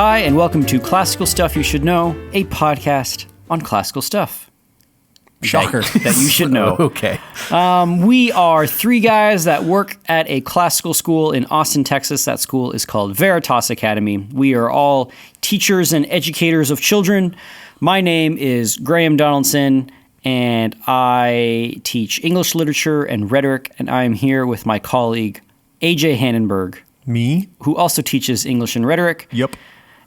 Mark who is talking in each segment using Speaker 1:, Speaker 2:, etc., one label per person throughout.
Speaker 1: Hi, and welcome to Classical Stuff You Should Know, a podcast on classical stuff.
Speaker 2: Shocker.
Speaker 1: That you should know.
Speaker 2: Okay.
Speaker 1: We are three guys that work at a classical school in Austin, Texas. That school is called Veritas Academy. We are all teachers and educators of children. My name is Graham Donaldson, and I teach English literature and rhetoric, and I am here with my colleague, AJ Hannenberg.
Speaker 2: Me?
Speaker 1: Who also teaches English and rhetoric.
Speaker 2: Yep.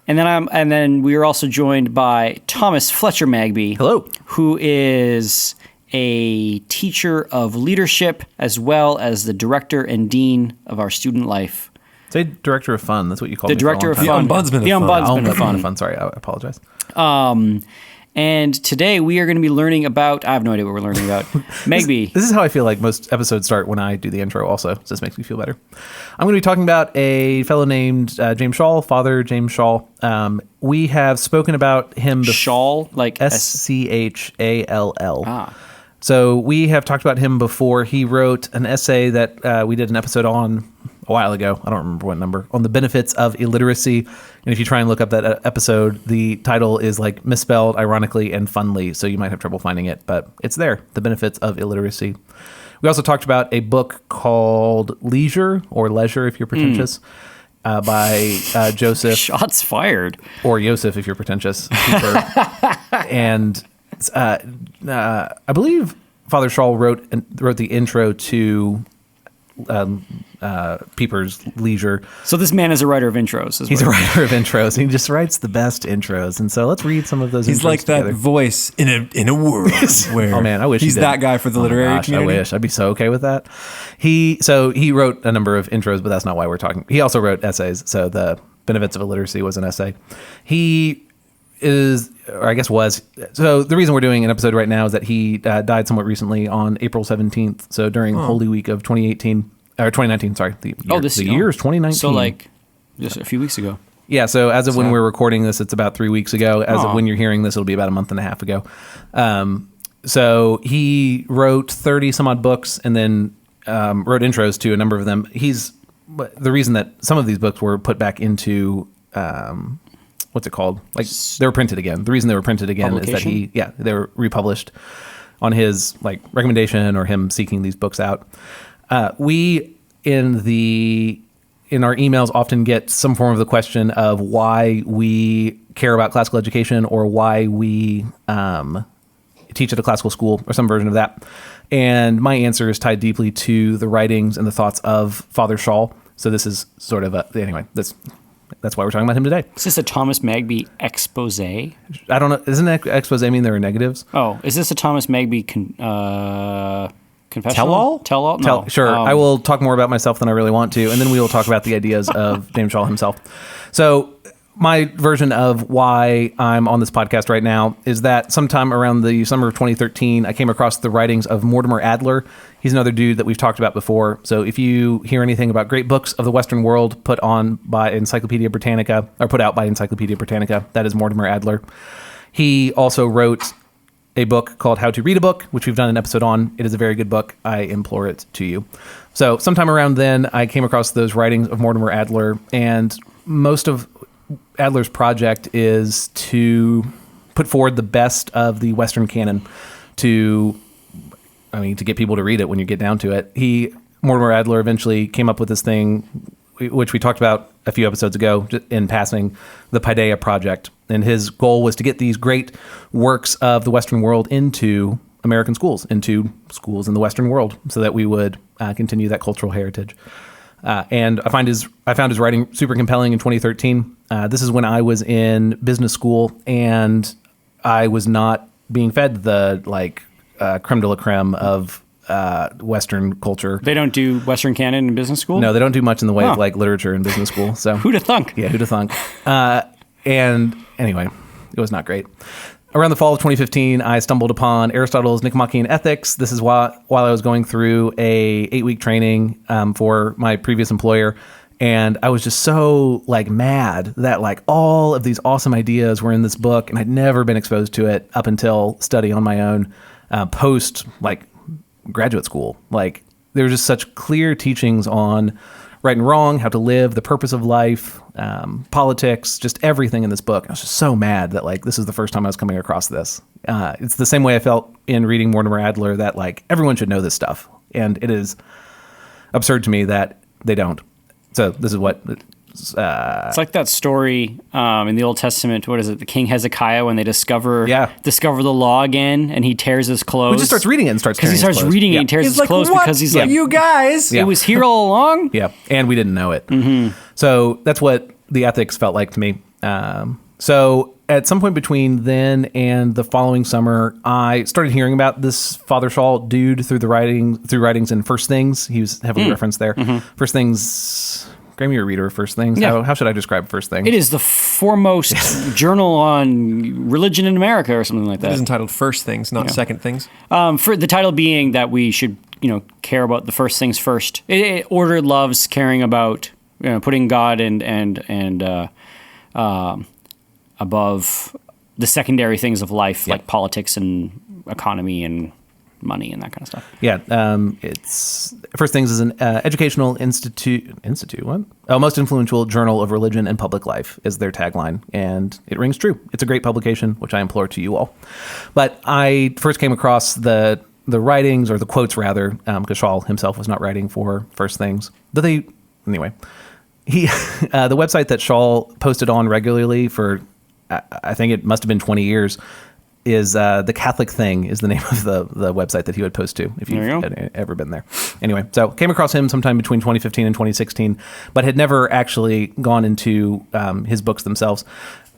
Speaker 1: And then we are also joined by Thomas Fletcher Magby.
Speaker 2: Hello.
Speaker 1: Who is a teacher of leadership as well as the director and dean of our student life.
Speaker 2: Say director of fun. That's what you call
Speaker 1: The
Speaker 2: me
Speaker 1: director of
Speaker 2: for a
Speaker 1: fun.
Speaker 2: long time.
Speaker 1: The ombudsman of fun.
Speaker 2: Sorry, I apologize.
Speaker 1: And today we are going to be learning about, I have no idea what we're learning about, Magby.
Speaker 2: This is how I feel like most episodes start when I do the intro also. So this makes me feel better. I'm going to be talking about a fellow named James Schall, Father James Schall. We have spoken about him.
Speaker 1: Schall? Like
Speaker 2: S-C-H-A-L-L.
Speaker 1: Ah.
Speaker 2: So we have talked about him before. He wrote an essay that we did an episode on a while ago. I don't remember what number. On the benefits of illiteracy. And if you try and look up that episode, the title is like misspelled ironically and funly. So you might have trouble finding it, but it's there. The benefits of illiteracy. We also talked about a book called Leisure or Leisure if you're pretentious by Joseph.
Speaker 1: Shots fired.
Speaker 2: Or Joseph if you're pretentious. And I believe Father Schall wrote the intro to Pieper's Leisure.
Speaker 1: So this man is a writer of intros.
Speaker 2: He's a writer of intros. He just writes the best intros. And so let's read some of those.
Speaker 3: He's
Speaker 2: intros
Speaker 3: like
Speaker 2: together.
Speaker 3: that voice in a world where
Speaker 2: oh man, I wish
Speaker 3: he's
Speaker 2: he did.
Speaker 3: that guy for the literary community.
Speaker 2: I wish. I'd be so okay with that. He wrote a number of intros, but that's not why we're talking. He also wrote essays. So the benefits of illiteracy was an essay. He is, or I guess was. So the reason we're doing an episode right now is that he died somewhat recently on April 17th. So during Holy Week of 2018 or 2019. Sorry, the year is 2019.
Speaker 1: So like just a few weeks ago.
Speaker 2: Yeah. So as of when we're recording this, it's about 3 weeks ago. As of when you're hearing this, it'll be about a month and a half ago. So he wrote 30 some odd books and then wrote intros to a number of them. The reason that some of these books were put back into what's it called? Like they were printed again. The reason they were printed again is that they were republished on his like recommendation or him seeking these books out. We in our emails often get some form of the question of why we care about classical education or why we teach at a classical school or some version of that. And my answer is tied deeply to the writings and the thoughts of Father Schall. So this is sort of that's why we're talking about him today.
Speaker 1: Is this a Thomas Magby expose?
Speaker 2: I don't know. Doesn't expose mean there are negatives?
Speaker 1: Oh, is this a Thomas Magby confessional? Tell-all? No.
Speaker 2: Sure. I will talk more about myself than I really want to, and then we will talk about the ideas of James Schall himself. So my version of why I'm on this podcast right now is that sometime around the summer of 2013, I came across the writings of Mortimer Adler. He's another dude that we've talked about before. So if you hear anything about great books of the Western world put on by Encyclopedia Britannica, or put out by Encyclopedia Britannica, that is Mortimer Adler. He also wrote a book called How to Read a Book, which we've done an episode on. It is a very good book. I implore it to you. So sometime around then, I came across those writings of Mortimer Adler, and most of Adler's project is to put forward the best of the Western canon to get people to read it when you get down to it. Mortimer Adler eventually came up with this thing, which we talked about a few episodes ago in passing, the Paideia Project. And his goal was to get these great works of the Western world into American schools, into schools in the Western world, so that we would continue that cultural heritage. And I found his writing super compelling in 2013. This is when I was in business school, and I was not being fed the creme de la creme of Western culture.
Speaker 1: They don't do Western canon in business school?
Speaker 2: No, they don't do much in the way of literature in business school. So
Speaker 1: who'da thunk?
Speaker 2: Yeah, who'da thunk? And anyway, it was not great. Around the fall of 2015, I stumbled upon Aristotle's Nicomachean Ethics. This is while I was going through a 8-week training for my previous employer. And I was just so mad that all of these awesome ideas were in this book, and I'd never been exposed to it up until study on my own post graduate school. There were just such clear teachings on right and wrong, how to live, the purpose of life, politics, just everything in this book. I was just so mad that like this is the first time I was coming across this. It's the same way I felt in reading Mortimer Adler, that like everyone should know this stuff, and it is absurd to me that they don't. So this is what.
Speaker 1: It's like that story in the Old Testament. What is it? The King Hezekiah, when they discover the law again, and he tears his clothes.
Speaker 2: He just starts reading it and starts tearing his clothes.
Speaker 1: Because he starts reading it and tears his clothes because he's like,
Speaker 3: you guys.
Speaker 1: it was here all along?
Speaker 2: Yeah, and we didn't know it. Mm-hmm. So that's what the ethics felt like to me. So at some point between then and the following summer, I started hearing about this Father Schall dude through writings in First Things. He was heavily referenced there. Mm-hmm. First Things... Graham, you're a reader of First Things.
Speaker 1: Yeah.
Speaker 2: How should I describe First Things?
Speaker 1: It is the foremost journal on religion in America or something like that.
Speaker 3: It is entitled First Things, not Second Things.
Speaker 1: For the title being that we should, care about the first things first. Order loves caring about, putting God and above the secondary things of life, like politics and economy and money and that kind of stuff.
Speaker 2: Yeah, it's First Things is an educational institute. What? Oh, most influential journal of religion and public life is their tagline, and it rings true. It's a great publication, which I implore to you all. But I first came across the writings, or the quotes rather, because Schall himself was not writing for First Things. Anyway, the website that Schall posted on regularly for, I think it must have been 20 years. Is The Catholic Thing is the name of the website that he would post to, if you've ever been there. Anyway, so came across him sometime between 2015 and 2016, but had never actually gone into his books themselves.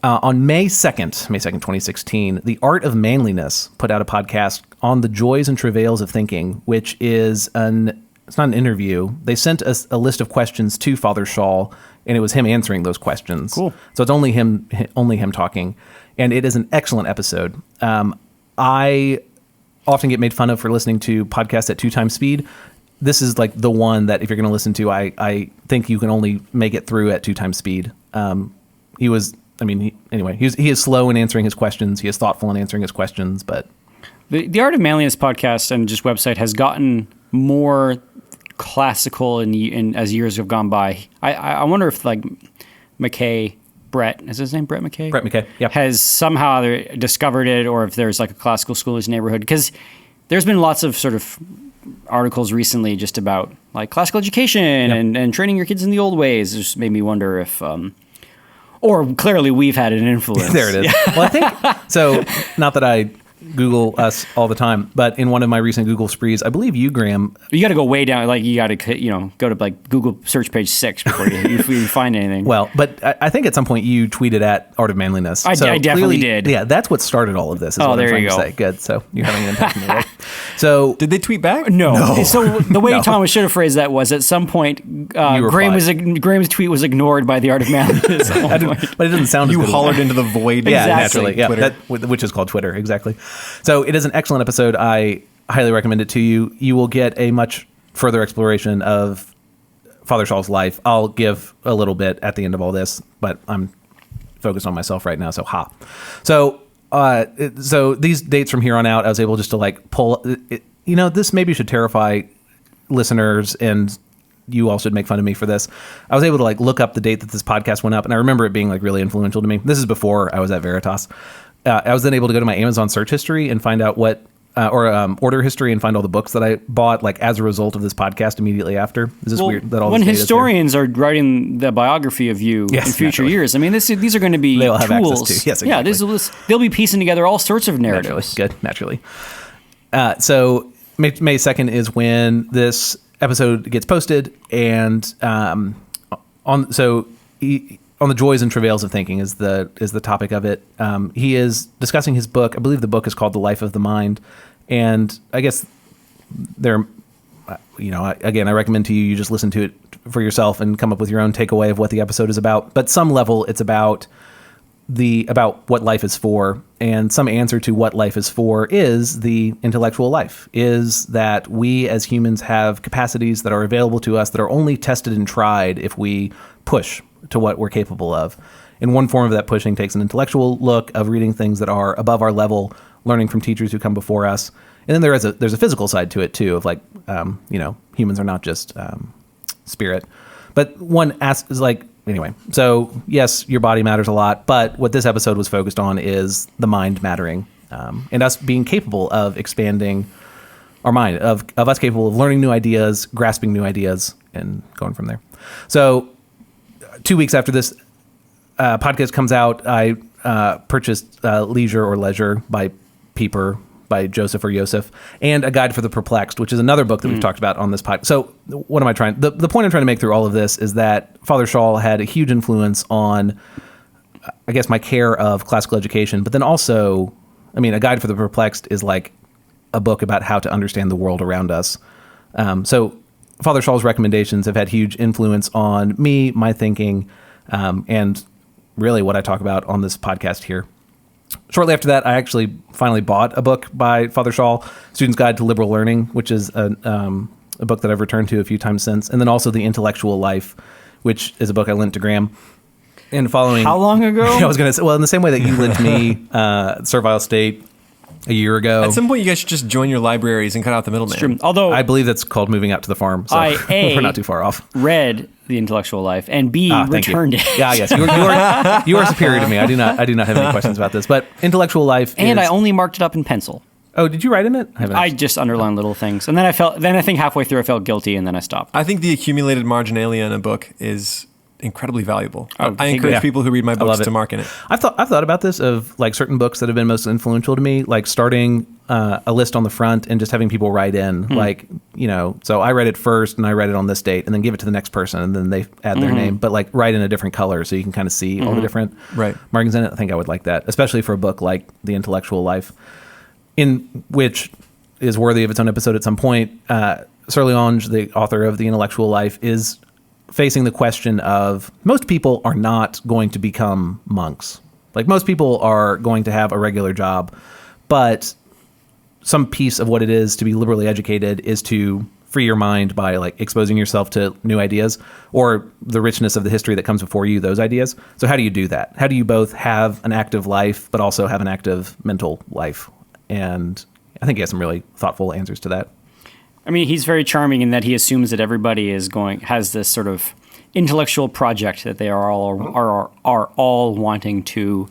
Speaker 2: On May 2nd, 2016, The Art of Manliness put out a podcast on the joys and travails of thinking, which is it's not an interview. They sent us a list of questions to Father Schall, and it was him answering those questions.
Speaker 1: Cool.
Speaker 2: So it's only him talking. And it is an excellent episode. I often get made fun of for listening to podcasts at 2 times speed. This is like the one that if you're going to listen to, I think you can only make it through at 2 times speed. He is slow in answering his questions. He is thoughtful in answering his questions, but
Speaker 1: the Art of Manliness podcast and just website has gotten more classical in as years have gone by. I wonder if like Brett, is his name Brett McKay?
Speaker 2: Brett McKay, yeah.
Speaker 1: Has somehow either discovered it, or if there's like a classical school in his neighborhood. Because there's been lots of sort of articles recently just about like classical education and training your kids in the old ways. It just made me wonder if, or clearly we've had an influence.
Speaker 2: There it is. Well, I think, so not that I Google us all the time, but in one of my recent Google sprees, I believe you, Graham.
Speaker 1: You got to go way down. Like you got to, go to like Google search page 6 before you find anything.
Speaker 2: Well, but I think at some point you tweeted at Art of Manliness.
Speaker 1: I definitely did.
Speaker 2: Yeah, that's what started all of this. Is what
Speaker 1: there
Speaker 2: I'm
Speaker 1: you
Speaker 2: trying
Speaker 1: go.
Speaker 2: to say. Good. So you're having an impact in the world. So
Speaker 3: did they tweet back?
Speaker 1: No. So the way Thomas should have phrased that was at some point Graham's tweet was ignored by the Art of Manliness.
Speaker 2: But it doesn't sound.
Speaker 3: You
Speaker 2: as good
Speaker 3: hollered into the void.
Speaker 2: Yeah,
Speaker 1: exactly.
Speaker 2: Naturally. Yeah, which is called Twitter. Exactly. So it is an excellent episode. I highly recommend it to you. You will get a much further exploration of Father Schall's life. I'll give a little bit at the end of all this, but I'm focused on myself right now. So these dates from here on out, I was able just to like pull. This maybe should terrify listeners, and you all should make fun of me for this. I was able to like look up the date that this podcast went up, and I remember it being like really influential to me. This is before I was at Veritas. I was then able to go to my Amazon search history and find out order history and find all the books that I bought like as a result of this podcast immediately after. Is this weird that all
Speaker 1: when
Speaker 2: this
Speaker 1: historians are writing the biography of you in future years? I mean, these are going to be
Speaker 2: they'll have
Speaker 1: tools.
Speaker 2: access to. Yes, exactly.
Speaker 1: Yeah, they'll be piecing together all sorts of narratives.
Speaker 2: Naturally. So May 2nd is when this episode gets posted, and on the joys and travails of thinking is the topic of it. He is discussing his book. I believe the book is called The Life of the Mind. And I guess I recommend to you just listen to it for yourself and come up with your own takeaway of what the episode is about. But some level it's about what life is for, and some answer to what life is for is the intellectual life, is that we as humans have capacities that are available to us that are only tested and tried if we push to what we're capable of. And one form of that pushing takes an intellectual look of reading things that are above our level, learning from teachers who come before us. And then there's a physical side to it too, of like, humans are not just spirit. But one asks is like, anyway, so yes, your body matters a lot, but what this episode was focused on is the mind mattering, and us being capable of expanding our mind, of us capable of learning new ideas, grasping new ideas, and going from there. So 2 weeks after this podcast comes out, I purchased Leisure or Leisure by Pieper, by Joseph or Yosef, and A Guide for the Perplexed, which is another book that we've talked about on this podcast. So what am I trying? The point I'm trying to make through all of this is that Father Schall had a huge influence on, I guess, my care of classical education, but then also, I mean, A Guide for the Perplexed is like a book about how to understand the world around us. So Father Schall's recommendations have had huge influence on me, my thinking, and really what I talk about on this podcast here. Shortly after that, I actually finally bought a book by Father Schall, Student's Guide to Liberal Learning, which is a book that I've returned to a few times since, and then also The Intellectual Life, which is a book I lent to Graham. And following...
Speaker 1: How long ago?
Speaker 2: I was going to say, well, in the same way that you lent me Servile State a year ago.
Speaker 3: At some point, you guys should just join your libraries and cut out the middleman.
Speaker 1: True. Although
Speaker 2: I believe that's called moving out to the farm, so we're not too far off.
Speaker 1: Read The Intellectual Life, and B,
Speaker 2: Thank
Speaker 1: returned
Speaker 2: you.
Speaker 1: it.
Speaker 2: Yeah, yes, you are superior to me. I do not have any questions about this. But Intellectual Life
Speaker 1: And
Speaker 2: is,
Speaker 1: I only marked it up in pencil.
Speaker 2: Oh, did you write in it?
Speaker 1: I just underlined little things. And then I think halfway through I felt guilty, and then I stopped.
Speaker 3: I think the accumulated marginalia in a book is incredibly valuable.
Speaker 1: Oh,
Speaker 3: I encourage
Speaker 2: yeah.
Speaker 3: people who read my
Speaker 2: love
Speaker 3: books
Speaker 2: it.
Speaker 3: to mark in it.
Speaker 2: I've thought about this of like certain books that have been most influential to me, like starting a list on the front and just having people write in, like, so I read it first and I read it on this date, and then give it to the next person, and then they add their name, but like write in a different color so you can kind of see all the different
Speaker 3: Right.
Speaker 2: markings in it. I think I would like that, especially for a book like The Intellectual Life, in which is worthy of its own episode at some point. Serlionge, the author of The Intellectual Life, is facing the question of most people are not going to become monks. Like most people are going to have a regular job, but some piece of what it is to be liberally educated is to free your mind by like exposing yourself to new ideas or the richness of the history that comes before you, those ideas. So how do you do that? How do you both have an active life, but also have an active mental life? And I think he has some really thoughtful answers to that.
Speaker 1: I mean, he's very charming in that he assumes that everybody has this sort of intellectual project that they are all wanting to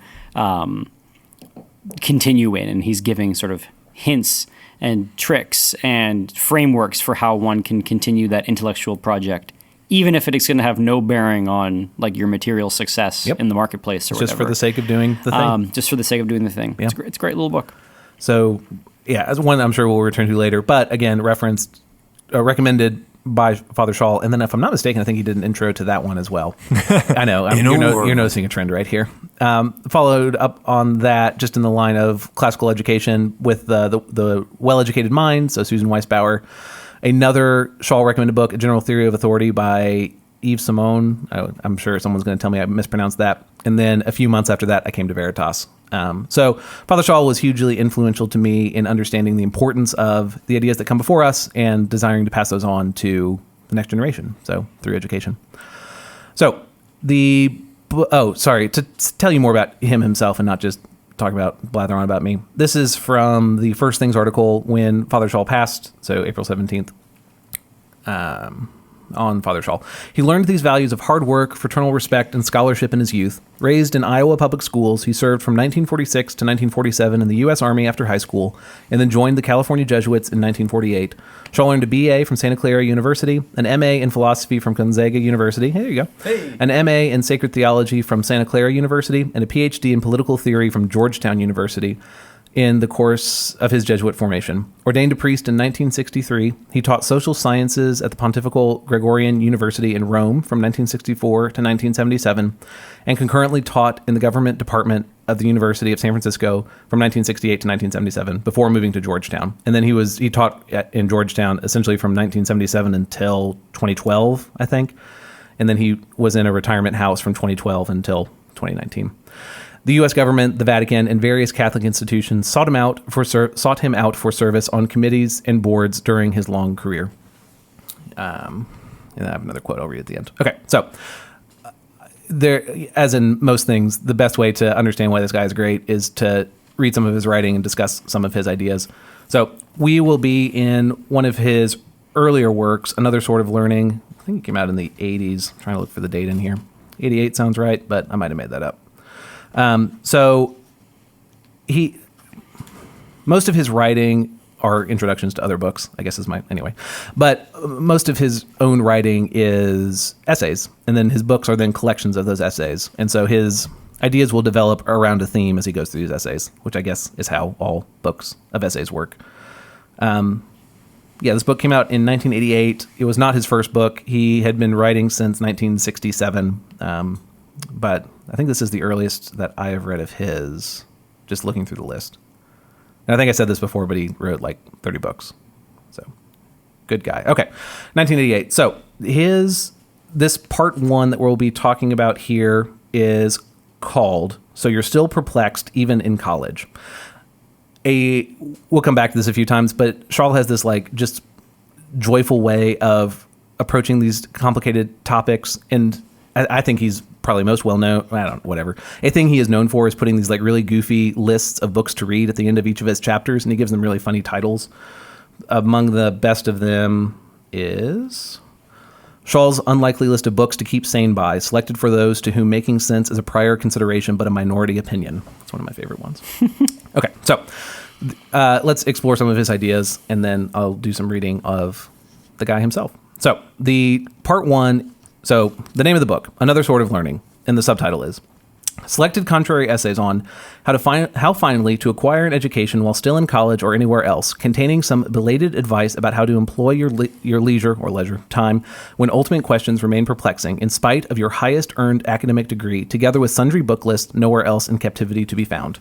Speaker 1: continue in, and he's giving sort of hints and tricks and frameworks for how one can continue that intellectual project, even if it's going to have no bearing on like your material success in the marketplace or
Speaker 2: Just
Speaker 1: whatever.
Speaker 2: for the sake of doing the thing.
Speaker 1: Just for the sake of doing the thing.
Speaker 2: Yeah.
Speaker 1: It's a great little book.
Speaker 2: So, yeah, as one I'm sure we'll return to later. But again, recommended by Father Schall. And then, if I'm not mistaken, I think he did an intro to that one as well. I know. You're noticing a trend right here. Followed up on that, just in the line of classical education with the well-educated mind. So, Susan Weisbauer. Another Schall recommended book, A General Theory of Authority by Yves Simon. I'm sure someone's going to tell me I mispronounced that. And then a few months after that, I came to Veritas. So Father Schall was hugely influential to me in understanding the importance of the ideas that come before us and desiring to pass those on to the next generation, so through education. So to tell you more about him himself and not just talk about blather on about me, this is from the First Things article when Father Schall passed, so April 17th. On Father Schall. He learned these values of hard work, fraternal respect, and scholarship in his youth. Raised in Iowa public schools, he served from 1946 to 1947 in the U.S. Army after high school, and then joined the California Jesuits in 1948. Schall earned a B.A. from Santa Clara University, an M.A. in philosophy from Gonzaga University, there you go, an M.A. in sacred theology from Santa Clara University, and a Ph.D. in political theory from Georgetown University. In the course of his Jesuit formation. Ordained a priest in 1963, he taught social sciences at the Pontifical Gregorian University in Rome from 1964 to 1977, and concurrently taught in the government department of the University of San Francisco from 1968 to 1977 before moving to Georgetown. And then he taught in Georgetown essentially from 1977 until 2012, I think. And then he was in a retirement house from 2012 until 2019. The U.S. government, the Vatican, and various Catholic institutions sought him out for service on committees and boards during his long career. And I have another quote I'll read at the end. Okay, so there, as in most things, the best way to understand why this guy is great is to read some of his writing and discuss some of his ideas. So we will be in one of his earlier works, Another Sort of Learning, think it came out in the 80s. I'm trying to look for the date in here. 88 sounds right, but I might have made that up. So most of his writing are introductions to other books, I guess anyway. But most of his own writing is essays, and then his books are then collections of those essays. And so his ideas will develop around a theme as he goes through these essays, which I guess is how all books of essays work. This book came out in 1988. It was not his first book. He had been writing since 1967, but I think this is the earliest that I have read of his, just looking through the list. And I think I said this before, but he wrote like 30 books. So, good guy. Okay, 1988. So, this part one that we'll be talking about here is called So You're Still Perplexed Even in College. We'll come back to this a few times, but Schall has this like just joyful way of approaching these complicated topics, and I think he's probably most well known. Whatever. A thing he is known for is putting these like really goofy lists of books to read at the end of each of his chapters, and he gives them really funny titles. Among the best of them is Schall's unlikely list of books to keep sane by, selected for those to whom making sense is a prior consideration but a minority opinion. That's one of my favorite ones. Okay, so let's explore some of his ideas, and then I'll do some reading of the guy himself. So the part one, so the name of the book, Another Sort of Learning, and the subtitle is Selected Contrary Essays on how finally to acquire an education while still in college or anywhere else, containing some belated advice about how to employ your leisure time when ultimate questions remain perplexing, in spite of your highest earned academic degree, together with sundry book lists nowhere else in captivity to be found.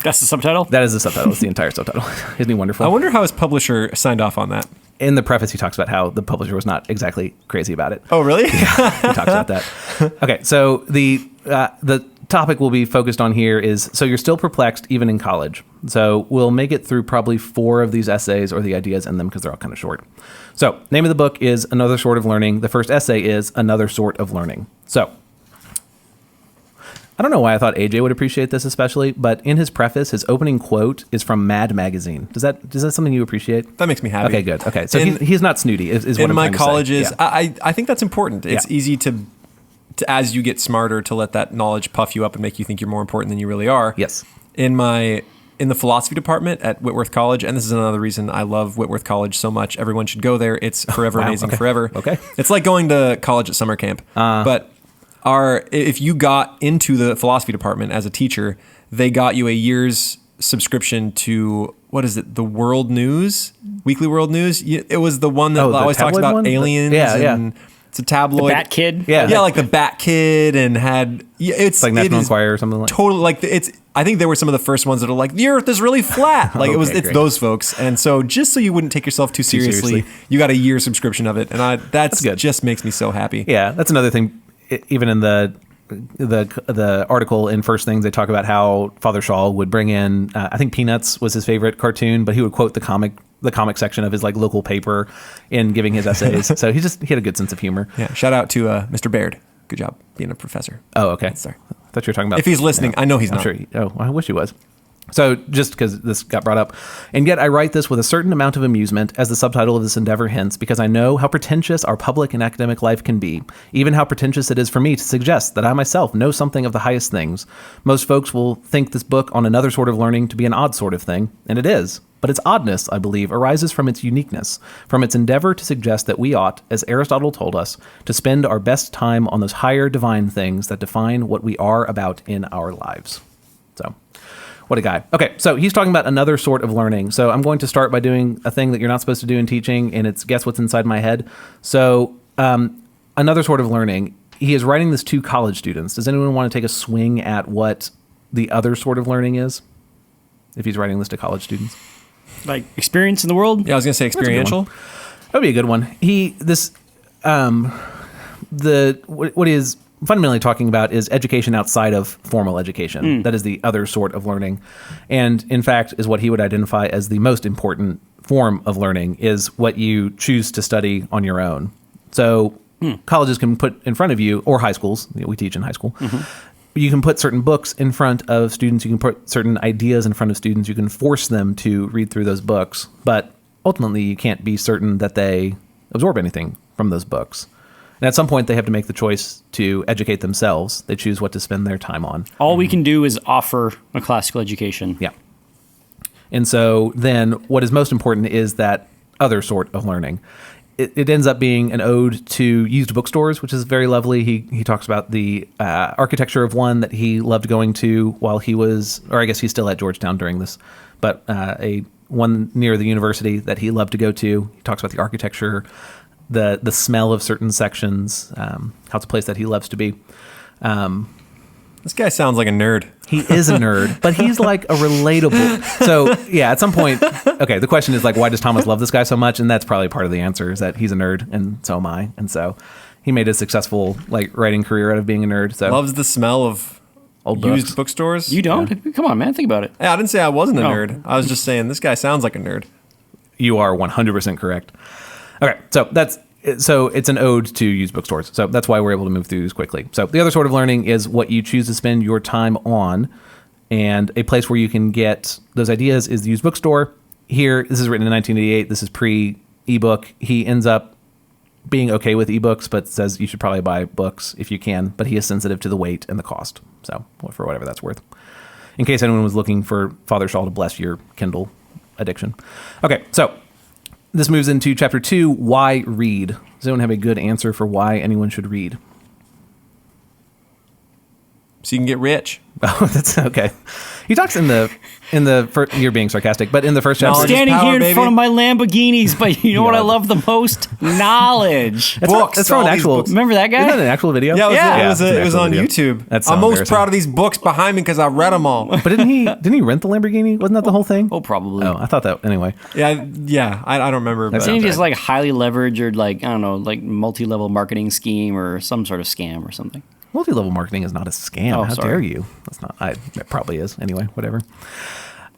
Speaker 1: That's the subtitle?
Speaker 2: That is the subtitle. It's the entire subtitle. Isn't he wonderful?
Speaker 3: I wonder how his publisher signed off on that.
Speaker 2: In the preface, he talks about how the publisher was not exactly crazy about it.
Speaker 3: Oh, really?
Speaker 2: Yeah, he talks about that. Okay, so the topic we'll be focused on here is, so you're still perplexed even in college. So we'll make it through probably 4 of these essays or the ideas in them because they're all kind of short. So name of the book is Another Sort of Learning. The first essay is Another Sort of Learning. So I don't know why I thought AJ would appreciate this especially, but in his preface, his opening quote is from Mad Magazine. Is that something you appreciate?
Speaker 3: That makes me happy.
Speaker 2: Okay, good. Okay, so he's not snooty. Is what
Speaker 3: in
Speaker 2: I'm
Speaker 3: my
Speaker 2: trying to say.
Speaker 3: colleges,
Speaker 2: Yeah.
Speaker 3: I think that's important. It's easy to as you get smarter to let that knowledge puff you up and make you think you're more important than you really are.
Speaker 2: Yes.
Speaker 3: In the philosophy department at Whitworth College, and this is another reason I love Whitworth College so much. Everyone should go there. It's forever amazing,
Speaker 2: okay.
Speaker 3: forever.
Speaker 2: Okay.
Speaker 3: It's like going to college at summer camp. But if you got into the philosophy department as a teacher, they got you a year's subscription to, what is it, the World News, Weekly World News? It was the one that always talks about
Speaker 2: one?
Speaker 3: aliens.
Speaker 2: Yeah.
Speaker 3: It's a tabloid.
Speaker 1: The Bat Kid?
Speaker 2: Yeah.
Speaker 3: Like the Bat Kid, and had it's
Speaker 2: like National Enquirer or something like that.
Speaker 3: Totally, like it's. I think they were some of the first ones that are like, the Earth is really flat. Like it's
Speaker 2: great.
Speaker 3: those folks. And so just so you wouldn't take yourself too seriously, you got a year subscription of it, and that's good. Just makes me so happy.
Speaker 2: Yeah, that's another thing. Even in the article in First Things, they talk about how Father Schall would bring in, I think Peanuts was his favorite cartoon, but he would quote the comic section of his like local paper in giving his essays. So he had a good sense of humor.
Speaker 3: Yeah. Shout out to Mr. Baird. Good job being a professor.
Speaker 2: Oh, okay.
Speaker 3: Sorry.
Speaker 2: I thought you were talking about.
Speaker 3: If he's listening, I know he's not.
Speaker 2: Sure. I wish he was. So just because this got brought up, and yet I write this with a certain amount of amusement, as the subtitle of this endeavor hints, because I know how pretentious our public and academic life can be, even how pretentious it is for me to suggest that I myself know something of the highest things. Most folks will think this book on Another Sort of Learning to be an odd sort of thing, and it is. But its oddness, I believe, arises from its uniqueness, from its endeavor to suggest that we ought, as Aristotle told us, to spend our best time on those higher divine things that define what we are about in our lives. So, what a guy. Okay, so he's talking about another sort of learning. So I'm going to start by doing a thing that you're not supposed to do in teaching, and it's guess what's inside my head. So another sort of learning. He is writing this to college students. Does anyone want to take a swing at what the other sort of learning is? If he's writing this to college students.
Speaker 1: Like experience in the world?
Speaker 3: Yeah, I was going to say experiential.
Speaker 2: That would be a good one. What he is fundamentally talking about is education outside of formal education. That is the other sort of learning. And in fact, is what he would identify as the most important form of learning, is what you choose to study on your own. So colleges can put in front of you, or high schools, we teach in high school, you can put certain books in front of students, you can put certain ideas in front of students, you can force them to read through those books, but ultimately you can't be certain that they absorb anything from those books. And at some point, they have to make the choice to educate themselves. They choose what to spend their time on.
Speaker 1: All we can do is offer a classical education.
Speaker 2: Yeah. And so then what is most important is that other sort of learning. It ends up being an ode to used bookstores, which is very lovely. He talks about the architecture of one that he loved going to while he was, or I guess he's still at Georgetown during this, but a one near the university that he loved to go to. He talks about the architecture, the smell of certain sections, how it's a place that he loves to be.
Speaker 3: This guy sounds like a nerd.
Speaker 2: He is a nerd, but he's like a relatable. So yeah, at some point, okay, the question is like, why does Thomas love this guy so much? And that's probably part of the answer, is that he's a nerd and so am I. And so he made a successful like writing career out of being a nerd. So
Speaker 3: Loves the smell of
Speaker 2: old
Speaker 3: used bookstores.
Speaker 1: You don't? Come on, man. Think about it.
Speaker 3: Yeah, I didn't say I wasn't a
Speaker 1: No.
Speaker 3: nerd. I was just saying this guy sounds like a nerd.
Speaker 2: You are 100% correct. Okay, so it's an ode to used bookstores. So that's why we're able to move through these quickly. So the other sort of learning is what you choose to spend your time on. And a place where you can get those ideas is the used bookstore. Here, this is written in 1988. This is pre-ebook. He ends up being okay with ebooks, but says you should probably buy books if you can. But he is sensitive to the weight and the cost. So for whatever that's worth. In case anyone was looking for Father Schall to bless your Kindle addiction. Okay, so this moves into chapter 2, why read? Does anyone have a good answer for why anyone should read?
Speaker 3: So you can get rich.
Speaker 2: Oh, that's okay. He talks in the first, you're being sarcastic, but in the first chapter,
Speaker 3: Knowledge is
Speaker 1: Standing
Speaker 3: power,
Speaker 1: here in
Speaker 3: baby.
Speaker 1: front of my Lamborghinis, but you know what I
Speaker 2: Yeah.
Speaker 1: love the most? Knowledge.
Speaker 2: that's from
Speaker 3: all
Speaker 2: an
Speaker 3: these
Speaker 2: actual.
Speaker 3: books.
Speaker 1: Remember that guy?
Speaker 2: Isn't that an actual video?
Speaker 3: Yeah, it was
Speaker 2: it's an
Speaker 3: it was
Speaker 2: actual
Speaker 3: on
Speaker 2: video.
Speaker 3: YouTube.
Speaker 2: That's so
Speaker 3: I'm most
Speaker 2: embarrassing.
Speaker 3: proud of these books behind me because I read them all.
Speaker 2: But didn't he rent the Lamborghini? Wasn't that the whole thing?
Speaker 1: Oh, probably.
Speaker 2: Oh, I thought that anyway.
Speaker 3: Yeah. I don't remember.
Speaker 2: That's
Speaker 3: But
Speaker 1: Didn't he
Speaker 2: sounds
Speaker 1: just like highly leverage or like, I don't know, like multi-level marketing scheme or some sort of scam or something?
Speaker 2: Multi-level marketing is not a scam.
Speaker 1: Oh,
Speaker 2: How
Speaker 1: sorry.
Speaker 2: dare you? That's not. It probably is. Anyway, whatever.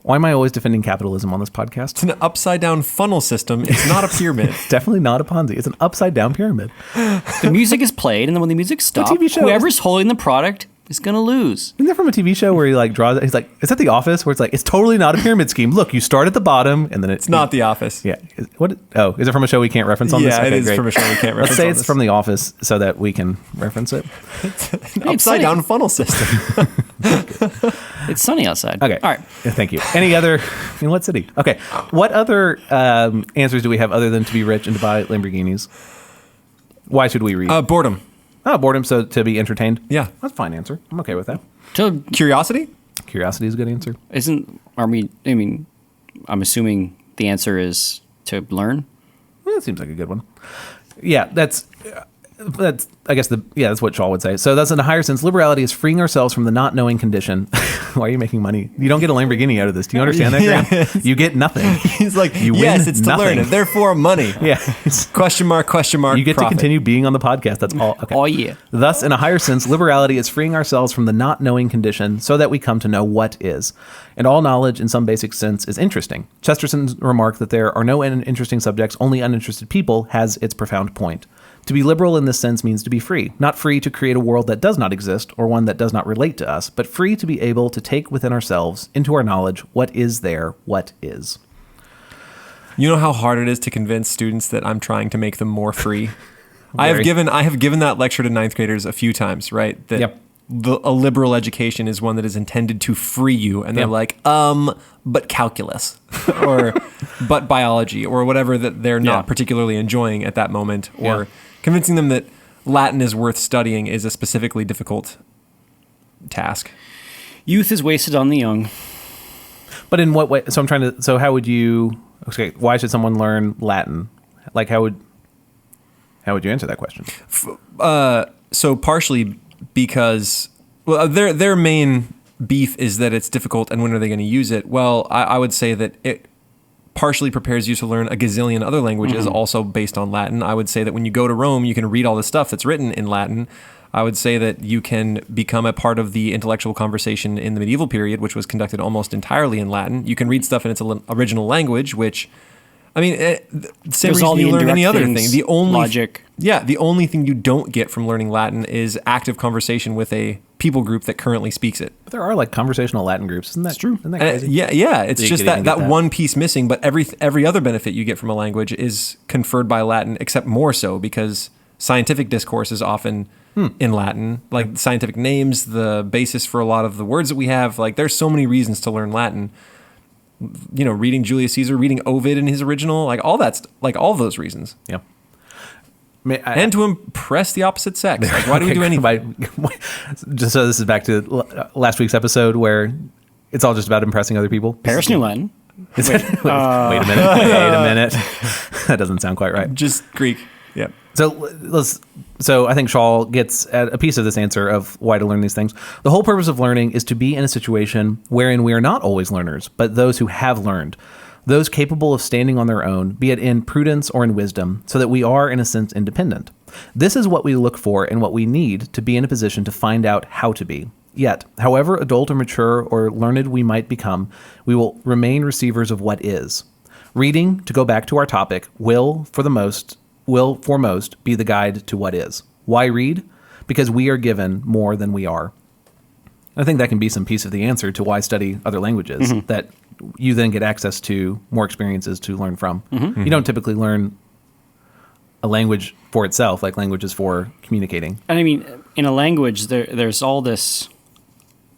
Speaker 2: Why am I always defending capitalism on this podcast?
Speaker 3: it's an upside down funnel system. It's not a pyramid.
Speaker 2: Definitely not a Ponzi. It's an upside down pyramid.
Speaker 1: The music is played, and then when the music stops,
Speaker 2: TV show
Speaker 1: whoever's holding the product is going to lose.
Speaker 2: Isn't that from a TV show where he like draws? He's like, is that The Office? Where it's like, it's totally not a pyramid scheme. Look, you start at the bottom, and then
Speaker 3: It's not The Office.
Speaker 2: Yeah. What? Oh, is it from a show we can't reference on this?
Speaker 3: Yeah,
Speaker 2: Okay,
Speaker 3: it is
Speaker 2: great.
Speaker 3: from a show we can't reference.
Speaker 2: Let's say
Speaker 3: on
Speaker 2: it's
Speaker 3: this.
Speaker 2: from The Office so that we can reference it.
Speaker 3: upside down funnel system.
Speaker 1: It's sunny outside.
Speaker 2: Okay.
Speaker 1: All right.
Speaker 2: Yeah, thank you. Any other? In what city? Okay. What other answers do we have other than to be rich and to buy Lamborghinis? Why should we read?
Speaker 3: Boredom.
Speaker 2: Boredom. So to be entertained.
Speaker 3: Yeah.
Speaker 2: That's a fine answer. I'm okay with that.
Speaker 1: So
Speaker 3: Curiosity.
Speaker 2: Curiosity is a good answer.
Speaker 1: I'm assuming the answer is to learn.
Speaker 2: Well, that seems like a good one. Yeah, that's I guess that's what Schall would say. So that's in a higher sense. Liberality is freeing ourselves from the not knowing condition. Why are you making money? You don't get a Lamborghini out of this. Do you understand that, Graham? You get nothing.
Speaker 3: He's like,
Speaker 2: You
Speaker 3: yes,
Speaker 2: win
Speaker 3: it's to
Speaker 2: nothing.
Speaker 3: learn, and therefore money.
Speaker 2: Yeah.
Speaker 3: Question mark.
Speaker 2: You get
Speaker 3: profit.
Speaker 2: to continue being on the podcast. That's all. Okay.
Speaker 1: Oh, yeah.
Speaker 2: Thus, in a higher sense, liberality is freeing ourselves from the not knowing condition so that we come to know what is. And all knowledge, in some basic sense, is interesting. Chesterton's remark that there are no interesting subjects, only uninterested people, has its profound point. To be liberal in this sense means to be free, not free to create a world that does not exist or one that does not relate to us, but free to be able to take within ourselves, into our knowledge, what is there, what is.
Speaker 3: You know how hard it is to convince students that I'm trying to make them more free. I have
Speaker 2: Very.
Speaker 3: given that lecture to ninth graders a few times, right? That
Speaker 2: Yep.
Speaker 3: a liberal education is one that is intended to free you, and they're
Speaker 2: Yep.
Speaker 3: like, but calculus, or but biology, or whatever that they're not
Speaker 2: Yeah.
Speaker 3: particularly enjoying at that moment, or
Speaker 2: Yeah.
Speaker 3: convincing them that Latin is worth studying is a specifically difficult task.
Speaker 1: Youth is wasted on the young.
Speaker 2: But in what way? So how would you, okay, why should someone learn Latin? Like, how would you answer that question?
Speaker 3: So partially because their main beef is that it's difficult and when are they going to use it? Well, I would say that it partially prepares you to learn a gazillion other languages also based on Latin. I would say that when you go to Rome, you can read all the stuff that's written in Latin. I would say that you can become a part of the intellectual conversation in the medieval period, which was conducted almost entirely in Latin. You can read stuff in its original language, which, I mean, the same
Speaker 1: There's all
Speaker 3: reason
Speaker 1: the
Speaker 3: you learn any
Speaker 1: indirect
Speaker 3: other
Speaker 1: things,
Speaker 3: thing.
Speaker 1: logic.
Speaker 3: Yeah, the only thing you don't get from learning Latin is active conversation with a people group that currently speaks it.
Speaker 2: But there are like conversational Latin groups. Isn't that true? Isn't that crazy?
Speaker 3: Yeah. It's
Speaker 2: So you
Speaker 3: just
Speaker 2: could even
Speaker 3: that
Speaker 2: get that.
Speaker 3: one piece missing, but every other benefit you get from a language is conferred by Latin, except more so because scientific discourse is often in Latin. Like scientific names, the basis for a lot of the words that we have. Like there's so many reasons to learn Latin. You know, reading Julius Caesar, reading Ovid in his original, like all that's like all of those reasons.
Speaker 2: Yeah.
Speaker 3: And to impress the opposite sex. Like, why do we do anything?
Speaker 2: Just so this is back to last week's episode where it's all just about impressing other people.
Speaker 1: Paris New Latin.
Speaker 2: Wait a minute. That doesn't sound quite right.
Speaker 3: Just Greek. Yeah.
Speaker 2: So I think Schall gets at a piece of this answer of why to learn these things. The whole purpose of learning is to be in a situation wherein we are not always learners, but those who have learned, those capable of standing on their own, be it in prudence or in wisdom, so that we are, in a sense, independent. This is what we look for and what we need to be in a position to find out how to be. Yet, however adult or mature or learned we might become, we will remain receivers of what is. Reading, to go back to our topic, will for most be the guide to what is. Why read? Because we are given more than we are. I think that can be some piece of the answer to why study other languages, that you then get access to more experiences to learn from. You don't typically learn a language for itself, like language is for communicating.
Speaker 1: And I mean, in a language, there's all this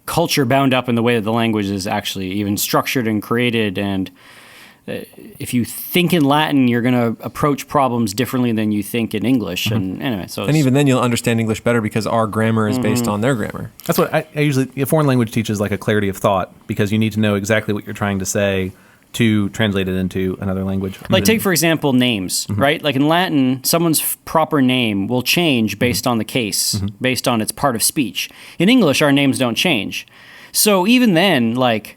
Speaker 1: culture bound up in the way that the language is actually even structured and created. And if you think in Latin, you're going to approach problems differently than you think in English. And anyway,
Speaker 3: and even then you'll understand English better because our grammar is based on their grammar.
Speaker 2: That's what I usually, a foreign language teaches like a clarity of thought, because you need to know exactly what you're trying to say to translate it into another language.
Speaker 1: Like take, for example, names, right? Like in Latin, someone's proper name will change based on the case, based on its part of speech. In English, our names don't change. So even then, like,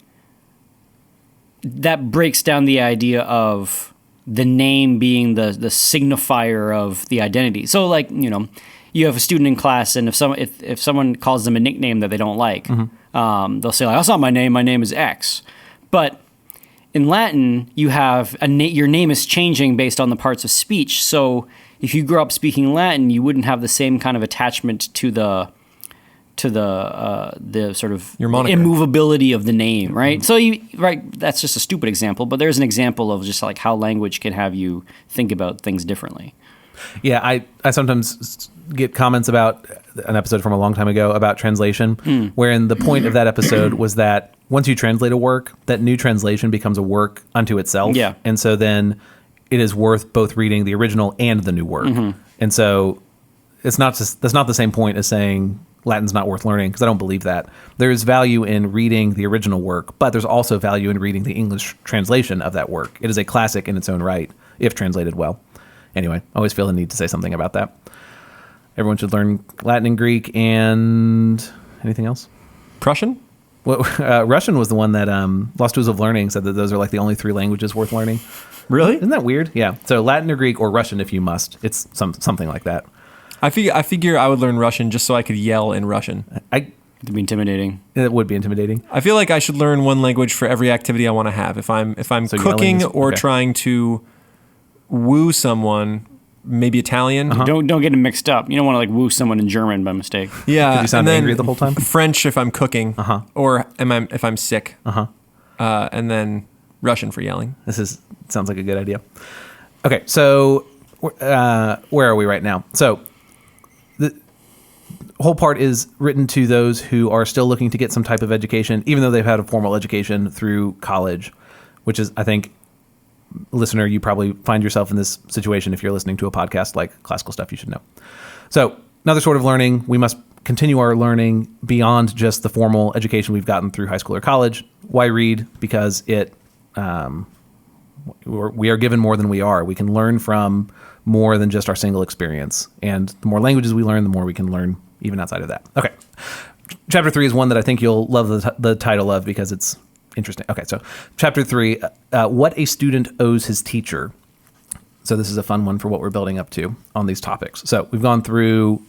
Speaker 1: that breaks down the idea of the name being the signifier of the identity. So like, you know, you have a student in class, and if someone calls them a nickname that they don't like, they'll say, like, that's not my name is X. But in Latin, you have your name is changing based on the parts of speech. So if you grew up speaking Latin, you wouldn't have the same kind of attachment to the sort of
Speaker 3: your moniker,
Speaker 1: immovability of the name, right? So that's just a stupid example, but there's an example of just like how language can have you think about things differently.
Speaker 2: Yeah, I sometimes get comments about an episode from a long time ago about translation, wherein the point of that episode was that once you translate a work, that new translation becomes a work unto itself.
Speaker 1: Yeah.
Speaker 2: And so then it is worth both reading the original and the new work. And so that's not the same point as saying Latin's not worth learning, because I don't believe that. There's value in reading the original work, but there's also value in reading the English translation of that work. It is a classic in its own right, if translated well. Anyway, I always feel the need to say something about that. Everyone should learn Latin and Greek and anything else?
Speaker 3: Prussian?
Speaker 2: Well, Russian was the one that Lost Tools of Learning said that those are like the only 3 languages worth learning.
Speaker 3: Really?
Speaker 2: Isn't that weird? Yeah. So Latin or Greek or Russian if you must. It's something like that.
Speaker 3: I figure I would learn Russian just so I could yell in Russian.
Speaker 1: It'd be intimidating.
Speaker 2: It would be intimidating.
Speaker 3: I feel like I should learn one language for every activity I want to have. If I'm cooking or trying to woo someone, maybe Italian.
Speaker 1: Don't get them mixed up. You don't want to like woo someone in German by mistake.
Speaker 3: Yeah,
Speaker 2: Could you sound angry the whole time?
Speaker 3: French if I'm cooking, or if I'm sick, and then Russian for yelling.
Speaker 2: Sounds like a good idea. Okay, so where are we right now? So the whole part is written to those who are still looking to get some type of education, even though they've had a formal education through college, which is, I think, listener, you probably find yourself in this situation if you're listening to a podcast like Classical Stuff You Should Know. So another sort of learning, we must continue our learning beyond just the formal education we've gotten through high school or college. Why read? Because we are given more than we are. We can learn from more than just our single experience. And the more languages we learn, the more we can learn even outside of that. Okay. Chapter 3 is one that I think you'll love the title of because it's interesting. Okay, so chapter 3, what a student owes his teacher. So this is a fun one for what we're building up to on these topics. So we've gone through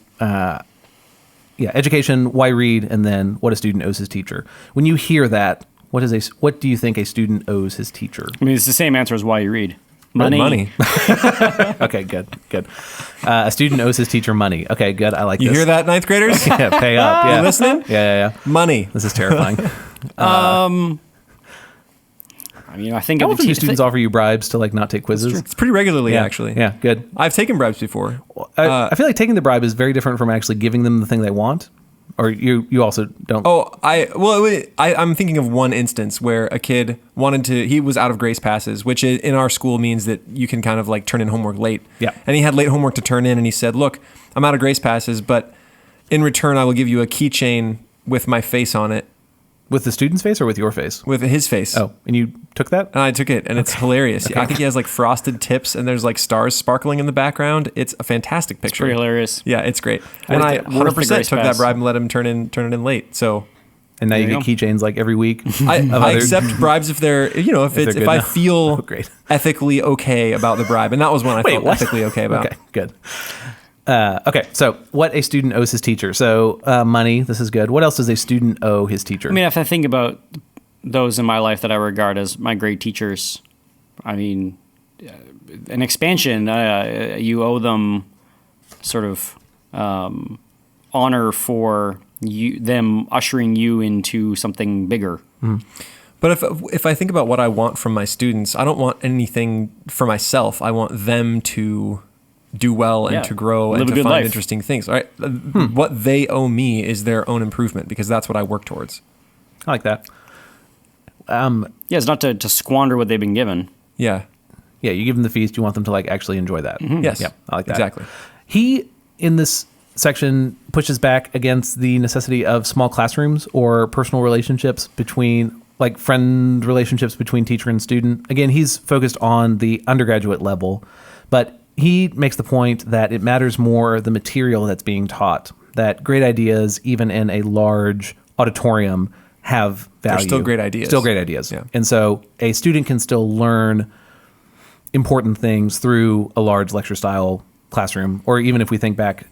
Speaker 2: education, why read, and then what a student owes his teacher. When you hear that, what do you think a student owes his teacher?
Speaker 1: I mean, it's the same answer as why you read. Money.
Speaker 2: Okay, good. A student owes his teacher money. Okay, good. I like
Speaker 3: You
Speaker 2: this.
Speaker 3: hear that, ninth graders?
Speaker 2: Yeah, pay up. Yeah.
Speaker 3: You listening?
Speaker 2: Yeah.
Speaker 3: Money.
Speaker 2: This is terrifying.
Speaker 1: I mean, I think
Speaker 2: How
Speaker 1: of
Speaker 2: often do students offer you bribes to like not take quizzes?
Speaker 3: It's pretty regularly, actually.
Speaker 2: Yeah, good.
Speaker 3: I've taken bribes before.
Speaker 2: I feel like taking the bribe is very different from actually giving them the thing they want. Or you also don't.
Speaker 3: I'm thinking of one instance where a kid he was out of grace passes, which in our school means that you can kind of like turn in homework late.
Speaker 2: Yeah.
Speaker 3: And he had late homework to turn in, and he said, "Look, I'm out of grace passes, but in return, I will give you a keychain with my face on it."
Speaker 2: With the student's face or with your face?
Speaker 3: With his face.
Speaker 2: Oh, and you took that?
Speaker 3: And I took it, and it's hilarious. I think he has like frosted tips, and there's like stars sparkling in the background. It's a fantastic picture.
Speaker 1: pretty hilarious.
Speaker 3: Yeah, it's great. And I 100% took that bribe and let him turn it in late. So.
Speaker 2: And now you
Speaker 1: There
Speaker 2: get
Speaker 1: you
Speaker 2: keychains like every week.
Speaker 3: I accept bribes if they're, if I feel
Speaker 2: great.
Speaker 3: ethically okay about the bribe. And that was one I felt ethically okay about.
Speaker 2: Okay, good. Okay, so what a student owes his teacher. So money, this is good. What else does a student owe his teacher?
Speaker 1: I mean, if I think about those in my life that I regard as my great teachers, I mean, an expansion, you owe them sort of honor for them ushering you into something bigger.
Speaker 3: But if I think about what I want from my students, I don't want anything for myself. I want them to do well and to grow and to find interesting things. All right. What they owe me is their own improvement, because that's what I work towards.
Speaker 2: I like that.
Speaker 1: It's not to squander what they've been given.
Speaker 3: Yeah.
Speaker 2: Yeah, you give them the feast, you want them to like actually enjoy that.
Speaker 3: Yes.
Speaker 2: Yeah, I like that.
Speaker 3: Exactly.
Speaker 2: He, in this section, pushes back against the necessity of small classrooms or personal relationships between, like friend relationships between teacher and student. Again, he's focused on the undergraduate level, but he makes the point that it matters more the material that's being taught, that great ideas, even in a large auditorium, have value.
Speaker 3: They're still great ideas.
Speaker 2: Still great ideas.
Speaker 3: Yeah.
Speaker 2: And so a student can still learn important things through a large lecture style classroom, or even if we think back,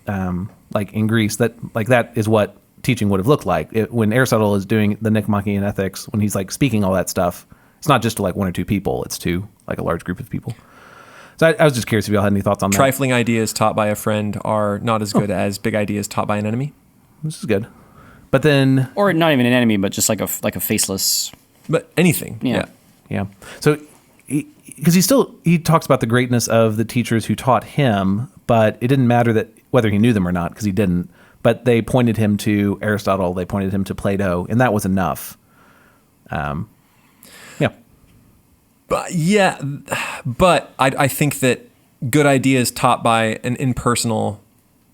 Speaker 2: like in Greece, that is what teaching would have looked like. When Aristotle is doing the Nicomachean Ethics, when he's like speaking all that stuff, it's not just to like one or two people, it's to like a large group of people. So I was just curious if y'all had any thoughts on that.
Speaker 3: Trifling ideas taught by a friend are not as good as big ideas taught by an enemy.
Speaker 2: This is good. But then,
Speaker 1: Or not even an enemy, but just like a faceless.
Speaker 3: But anything.
Speaker 1: Yeah.
Speaker 2: yeah. So because he talks about the greatness of the teachers who taught him, but it didn't matter that whether he knew them or not, because he didn't. But they pointed him to Aristotle, they pointed him to Plato, and that was enough. Yeah.
Speaker 3: But I think that good ideas taught by an impersonal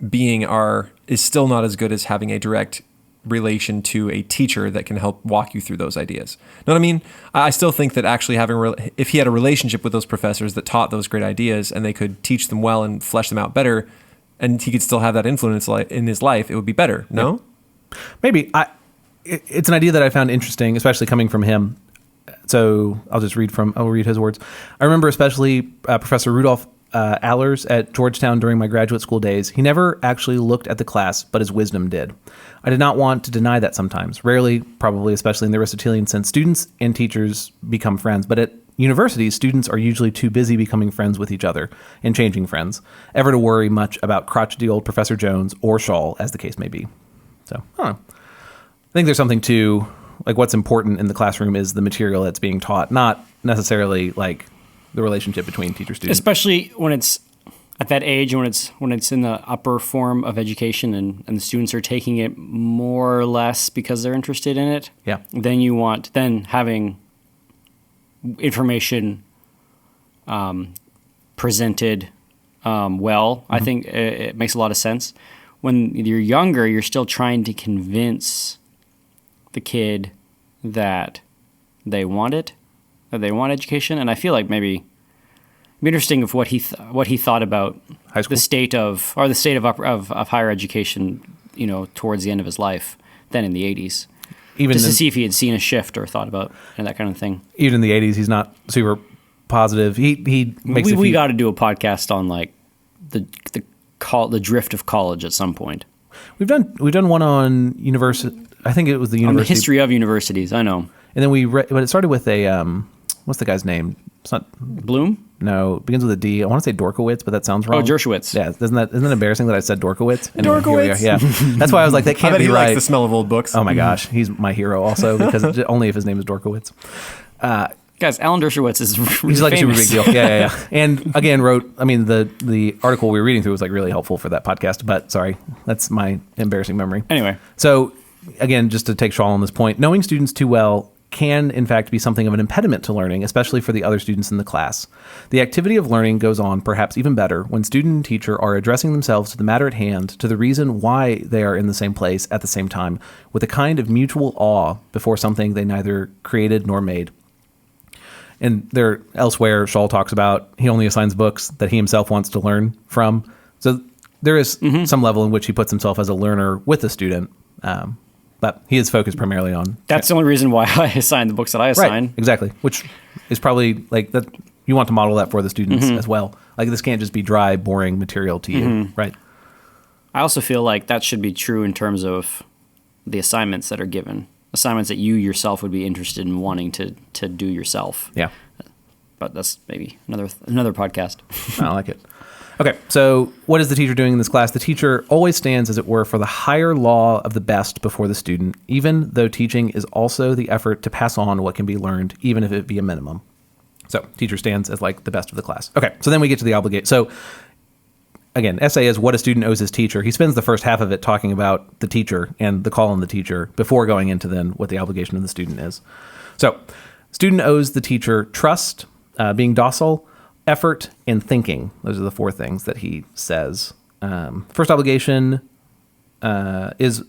Speaker 3: being is still not as good as having a direct relation to a teacher that can help walk you through those ideas. Know what I mean? I still think that actually if he had a relationship with those professors that taught those great ideas and they could teach them well and flesh them out better, and he could still have that influence in his life, it would be better. No?
Speaker 2: Maybe. It's an idea that I found interesting, especially coming from him. So I'll read his words. I remember especially Professor Rudolph Allers at Georgetown during my graduate school days. He never actually looked at the class, but his wisdom did. I did not want to deny that sometimes. Rarely, probably, especially in the Aristotelian sense, students and teachers become friends. But at universities, students are usually too busy becoming friends with each other and changing friends, ever to worry much about crotchety old Professor Jones or Schall, as the case may be. So, I don't know. I think there's something to, like, what's important in the classroom is the material that's being taught, not necessarily, like, the relationship between teacher-student.
Speaker 1: Especially when it's at that age, when it's in the upper form of education and the students are taking it more or less because they're interested in it.
Speaker 2: Yeah.
Speaker 1: Then having information presented well, I think it makes a lot of sense. When you're younger, you're still trying to convince the kid that they want it, that they want education, and I feel like maybe it'd be interesting of what he thought about
Speaker 2: high school?
Speaker 1: the state of higher education, towards the end of his life, then in the 80s, to see if he had seen a shift or thought about that kind of thing.
Speaker 2: Even in the 80s, he's not super positive. He makes
Speaker 1: we got to do a podcast on like the drift of college at some point.
Speaker 2: We've done one on university. I think it was the university.
Speaker 1: On the history of universities, I know.
Speaker 2: And then but it started with a what's the guy's name? It's not
Speaker 1: Bloom?
Speaker 2: No, it begins with a D. I want to say Dorkowitz, but that sounds wrong.
Speaker 1: Oh, Dershowitz.
Speaker 2: Yeah, isn't it embarrassing that I said Dorkowitz? Anyway,
Speaker 3: Dorkowitz.
Speaker 2: here we are. Yeah, that's why I was like, that
Speaker 3: I
Speaker 2: can't
Speaker 3: bet
Speaker 2: be
Speaker 3: he
Speaker 2: right.
Speaker 3: likes the smell of old books.
Speaker 2: Oh my gosh, he's my hero also because only if his name is Dorkowitz.
Speaker 1: Guys, Alan Dershowitz is really
Speaker 2: He's like
Speaker 1: famous.
Speaker 2: a super big deal. Yeah. And again, the article we were reading through was like really helpful for that podcast. But sorry, that's my embarrassing memory.
Speaker 1: Anyway.
Speaker 2: So again, just to take Schall on this point, knowing students too well can in fact be something of an impediment to learning, especially for the other students in the class. The activity of learning goes on perhaps even better when student and teacher are addressing themselves to the matter at hand, to the reason why they are in the same place at the same time, with a kind of mutual awe before something they neither created nor made. And there elsewhere, Schall talks about he only assigns books that he himself wants to learn from. So there is some level in which he puts himself as a learner with the student, but he is focused primarily on.
Speaker 1: That's the only reason why I assign the books that I assign.
Speaker 2: Right, exactly. Which is probably like that. You want to model that for the students as well. Like this can't just be dry, boring material to you, right?
Speaker 1: I also feel like that should be true in terms of the assignments that are given. Assignments that you yourself would be interested in wanting to do yourself.
Speaker 2: Yeah.
Speaker 1: But that's maybe another podcast.
Speaker 2: I like it. Okay, so what is the teacher doing in this class? The teacher always stands, as it were, for the higher law of the best before the student, even though teaching is also the effort to pass on what can be learned, even if it be a minimum. So teacher stands as like the best of the class. Okay, so then we get to the obligate. So again, essay is what a student owes his teacher. He spends the first half of it talking about the teacher and the call on the teacher before going into then what the obligation of the student is. So student owes the teacher trust, being docile, effort, and thinking. Those are the four things that he says. First obligation is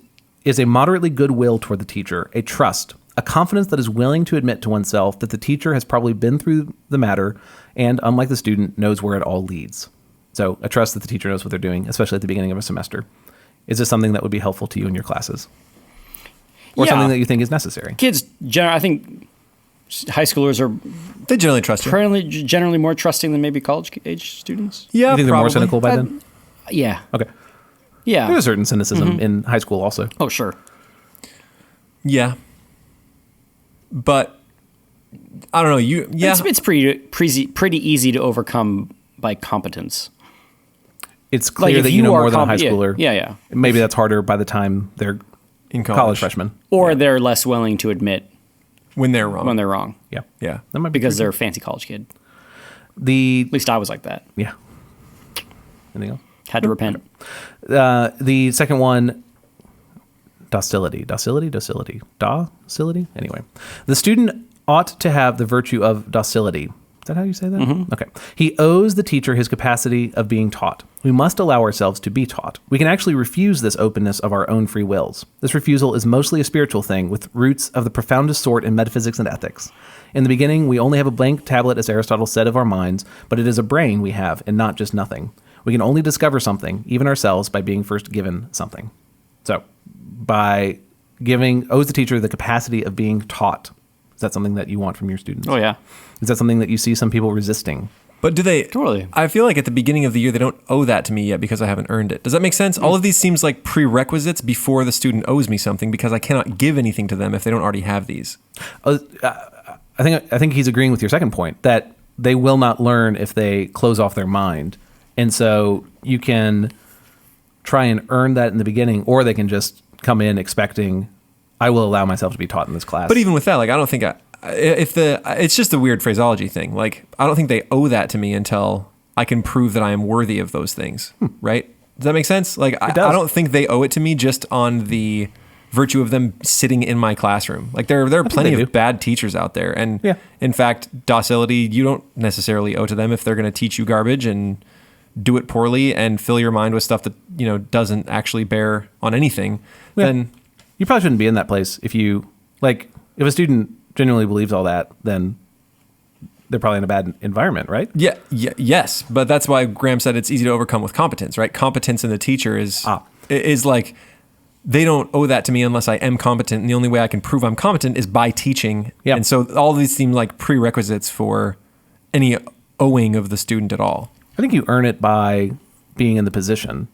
Speaker 2: a moderately good will toward the teacher, a trust, a confidence that is willing to admit to oneself that the teacher has probably been through the matter and, unlike the student, knows where it all leads. So a trust that the teacher knows what they're doing, especially at the beginning of a semester. Is this something that would be helpful to you in your classes? Or something that you think is necessary?
Speaker 1: Kids, I think high schoolers are
Speaker 3: They generally trust you.
Speaker 1: generally more trusting than maybe college-age students.
Speaker 3: Yeah,
Speaker 2: You think they're more
Speaker 3: probably.
Speaker 2: cynical by then?
Speaker 1: Yeah.
Speaker 2: Okay.
Speaker 1: Yeah.
Speaker 2: There's a certain cynicism in high school also.
Speaker 1: Oh, sure.
Speaker 3: Yeah. But I don't know.
Speaker 1: It's pretty easy to overcome by competence.
Speaker 2: It's clear
Speaker 1: if
Speaker 2: that you know
Speaker 1: are
Speaker 2: more than a high schooler.
Speaker 1: Yeah.
Speaker 2: Maybe that's harder by the time they're
Speaker 3: in
Speaker 2: college freshmen.
Speaker 1: Or they're less willing to admit
Speaker 3: when they're wrong.
Speaker 1: when they're wrong.
Speaker 2: Yeah.
Speaker 3: Yeah.
Speaker 2: That might be
Speaker 1: Because
Speaker 2: true.
Speaker 1: they're a fancy college kid. At
Speaker 2: The
Speaker 1: least I was like that.
Speaker 2: yeah. Anything else?
Speaker 1: Had to repent.
Speaker 2: The second one, docility. Anyway, the student ought to have the virtue of docility. Is that how you say that? Okay. He owes the teacher his capacity of being taught. We must allow ourselves to be taught. We can actually refuse this openness of our own free wills. This refusal is mostly a spiritual thing with roots of the profoundest sort in metaphysics and ethics. In the beginning, we only have a blank tablet, as Aristotle said, of our minds, but it is a brain we have and not just nothing. We can only discover something, even ourselves, by being first given something. So, by owes the teacher the capacity of being taught. Is that something that you want from your students?
Speaker 1: Oh, yeah.
Speaker 2: Is that something that you see some people resisting?
Speaker 3: But do they?
Speaker 1: Totally.
Speaker 3: I feel like at the beginning of the year, they don't owe that to me yet because I haven't earned it. Does that make sense? All of these seems like prerequisites before the student owes me something because I cannot give anything to them if they don't already have these.
Speaker 2: I think he's agreeing with your second point, that they will not learn if they close off their mind. And so you can try and earn that in the beginning, or they can just come in expecting, I will allow myself to be taught in this class.
Speaker 3: But even with that, like, I don't think it's just a weird phraseology thing. Like, I don't think they owe that to me until I can prove that I am worthy of those things. Right? Does that make sense? Like, I don't think they owe it to me just on the virtue of them sitting in my classroom. Like, there are plenty of bad teachers out there. And in fact, docility, you don't necessarily owe to them if they're going to teach you garbage and do it poorly and fill your mind with stuff that, doesn't actually bear on anything.
Speaker 2: Yeah.
Speaker 3: Then
Speaker 2: you probably shouldn't be in that place. If a student genuinely believes all that, then they're probably in a bad environment, right?
Speaker 3: Yes. But that's why Graham said it's easy to overcome with competence, right? Competence in the teacher is like, they don't owe that to me unless I am competent. And the only way I can prove I'm competent is by teaching.
Speaker 2: Yep.
Speaker 3: And so all these seem like prerequisites for any owing of the student at all.
Speaker 2: I think you earn it by being in the position.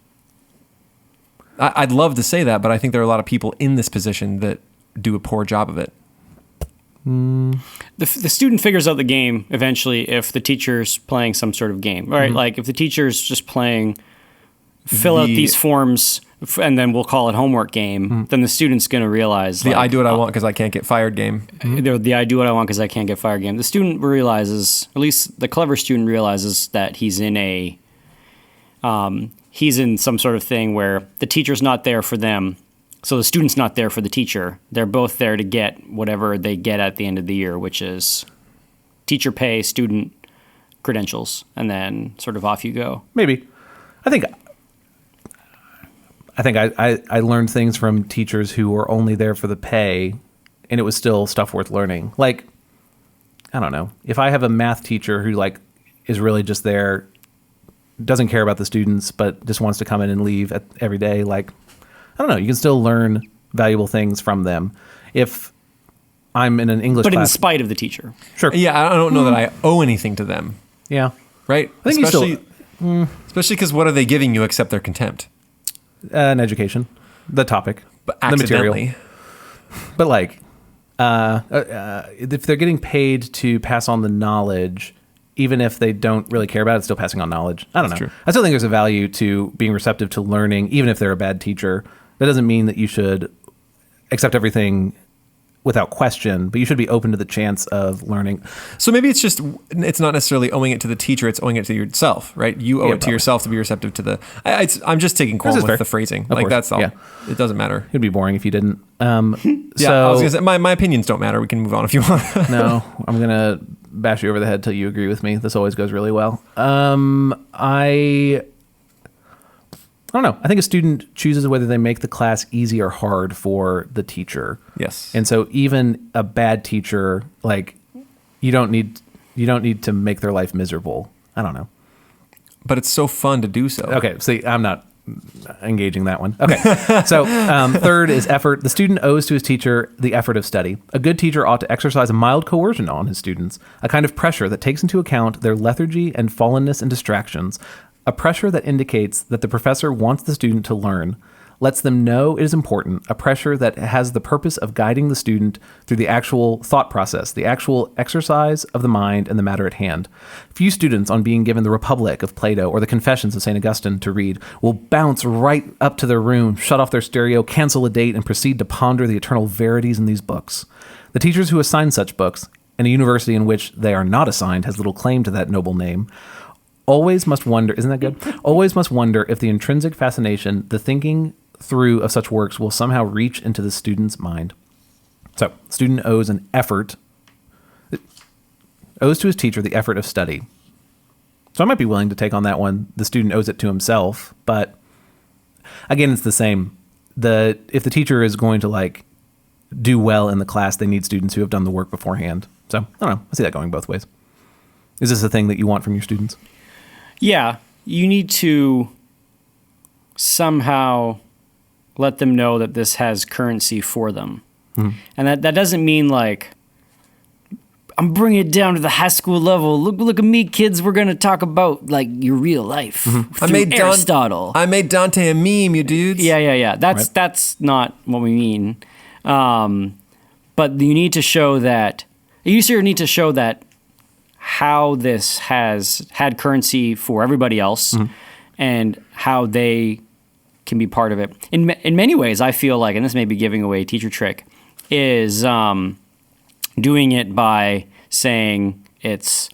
Speaker 3: I'd love to say that, but I think there are a lot of people in this position that do a poor job of it.
Speaker 1: The student figures out the game eventually if the teacher's playing some sort of game, right? Like if the teacher's just playing, fill out these forms, and then we'll call it homework game, then the student's going to realize
Speaker 3: I do what I want because I can't get fired game.
Speaker 1: the I do what I want because I can't get fired game. The student realizes, at least the clever student realizes, that he's in some sort of thing where the teacher's not there for them. So the student's not there for the teacher. They're both there to get whatever they get at the end of the year, which is teacher pay, student credentials, and then sort of off you go.
Speaker 2: Maybe. I think I learned things from teachers who were only there for the pay, and it was still stuff worth learning. Like, I don't know. If I have a math teacher who like is really just there, doesn't care about the students, but just wants to come in and leave every day, like, I don't know. You can still learn valuable things from them. If I'm in an English
Speaker 1: But
Speaker 2: class,
Speaker 1: in spite of the teacher.
Speaker 2: sure.
Speaker 3: Yeah, I don't know that I owe anything to them,
Speaker 2: Yeah.
Speaker 3: right?
Speaker 2: I think
Speaker 3: especially because what are they giving you except their contempt?
Speaker 2: An education, the topic,
Speaker 3: But
Speaker 2: the material.
Speaker 3: accidentally.
Speaker 2: But like, if they're getting paid to pass on the knowledge, even if they don't really care about it, still passing on knowledge. I don't know.
Speaker 3: True.
Speaker 2: I still think there's a value to being receptive to learning, even if they're a bad teacher. That doesn't mean that you should accept everything without question, but you should be open to the chance of learning.
Speaker 3: So maybe it's not necessarily owing it to the teacher, it's owing it to yourself, right? You owe
Speaker 2: Yeah,
Speaker 3: it to
Speaker 2: probably.
Speaker 3: yourself to be receptive to the... I'm just taking qualm
Speaker 2: is
Speaker 3: with
Speaker 2: fair.
Speaker 3: the phrasing.
Speaker 2: Of
Speaker 3: Like,
Speaker 2: course,
Speaker 3: that's all.
Speaker 2: yeah.
Speaker 3: It doesn't matter.
Speaker 2: It'd be boring if you didn't.
Speaker 3: Yeah,
Speaker 2: So,
Speaker 3: I was going to say, my opinions don't matter. We can move on if you want.
Speaker 2: no, I'm going to bash you over the head till you agree with me. This always goes really well. I don't know. I think a student chooses whether they make the class easy or hard for the teacher.
Speaker 3: Yes.
Speaker 2: And so even a bad teacher, like, you don't need to make their life miserable. I don't know.
Speaker 3: But it's so fun to do so.
Speaker 2: Okay, see, I'm not engaging that one. Okay, so third is effort. The student owes to his teacher the effort of study. A good teacher ought to exercise a mild coercion on his students, a kind of pressure that takes into account their lethargy and fallenness and distractions, a pressure that indicates that the professor wants the student to learn, lets them know it is important, a pressure that has the purpose of guiding the student through the actual thought process, the actual exercise of the mind and the matter at hand. Few students, on being given the Republic of Plato or the Confessions of St. Augustine to read, will bounce right up to their room, shut off their stereo, cancel a date, and proceed to ponder the eternal verities in these books. The teachers who assign such books, and a university in which they are not assigned has little claim to that noble name, always must wonder, isn't that good? Always must wonder if the intrinsic fascination, the thinking through of such works will somehow reach into the student's mind. So, student owes to his teacher the effort of study. So I might be willing to take on that one. The student owes it to himself, but again, it's the same. If the teacher is going to like do well in the class, they need students who have done the work beforehand. So I don't know. I see that going both ways. Is this a thing that you want from your students?
Speaker 1: Yeah, you need to somehow let them know that this has currency for them. And that doesn't mean like, I'm bringing it down to the high school level. Look at me, kids. We're going to talk about like your real life. Through Aristotle.
Speaker 3: I made Dante a meme, you dudes.
Speaker 1: Yeah. That's not what we mean. But you need to show that how this has had currency for everybody else and how they can be part of it. In many ways, I feel like, and this may be giving away a teacher trick, is doing it by saying it's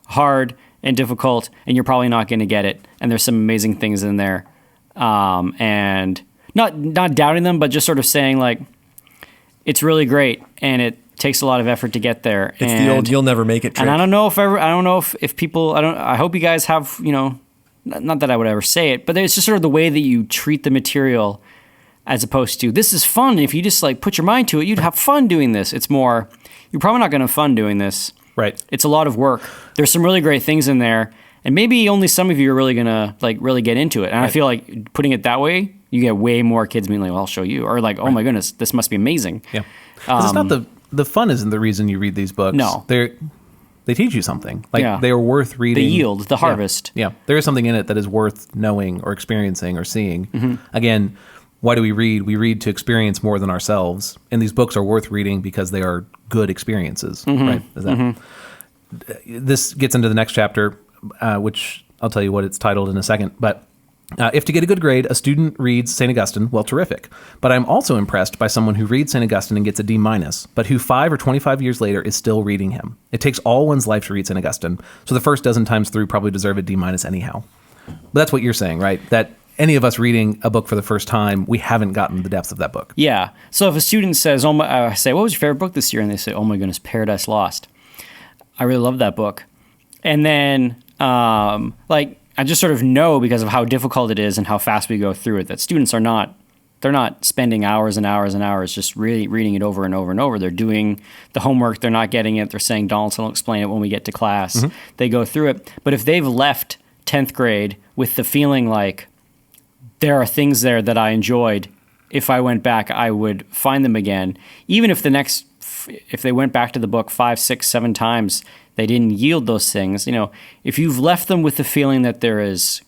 Speaker 1: hard and difficult and you're probably not going to get it. And there's some amazing things in there. And not doubting them, but just sort of saying like, it's really great and it takes a lot of effort to get there.
Speaker 3: It's the old "you'll never make it" trick.
Speaker 1: And I don't know if people, I hope you guys have, not that I would ever say it, but it's just sort of the way that you treat the material as opposed to, this is fun. If you just like put your mind to it, you'd have fun doing this. It's more, you're probably not going to have fun doing this.
Speaker 2: Right.
Speaker 1: It's a lot of work. There's some really great things in there. And maybe only some of you are really going to like really get into it. And I feel like putting it that way, you get way more kids being like, well, I'll show you. Or like, oh my goodness, this must be amazing.
Speaker 2: Yeah. 'Cause it's not the fun isn't the reason you read these books.
Speaker 1: No.
Speaker 2: They teach you something. Like
Speaker 1: Yeah.
Speaker 2: they are worth reading.
Speaker 1: The yield, the harvest.
Speaker 2: Yeah. There is something in it that is worth knowing or experiencing or seeing. Again, Why do we read? We read to experience more than ourselves. And these books are worth reading because they are good experiences, right? This gets into the next chapter, which I'll tell you what it's titled in a second. But if to get a good grade, a student reads St. Augustine, well, terrific. But I'm also impressed by someone who reads St. Augustine and gets a D-, but who 5 or 25 years later is still reading him. It takes all one's life to read St. Augustine, so the first dozen times through probably deserve a D- anyhow. But that's what you're saying, right? That any of us reading a book for the first time, we haven't gotten the depths of that book.
Speaker 1: Yeah. So if a student says, I say, what was your favorite book this year? And they say, oh my goodness, Paradise Lost. I really love that book. And then, I just sort of know because of how difficult it is and how fast we go through it that students they're not spending hours and hours and hours just really reading it over and over and over. They're doing the homework. They're not getting it. They're saying, Donaldson will explain it when we get to class. They go through it. But if they've left 10th grade with the feeling like there are things there that I enjoyed, if I went back, I would find them again. Even if if they went back to the book 5, 6, 7 times, they didn't yield those things. If you've left them with the feeling that there is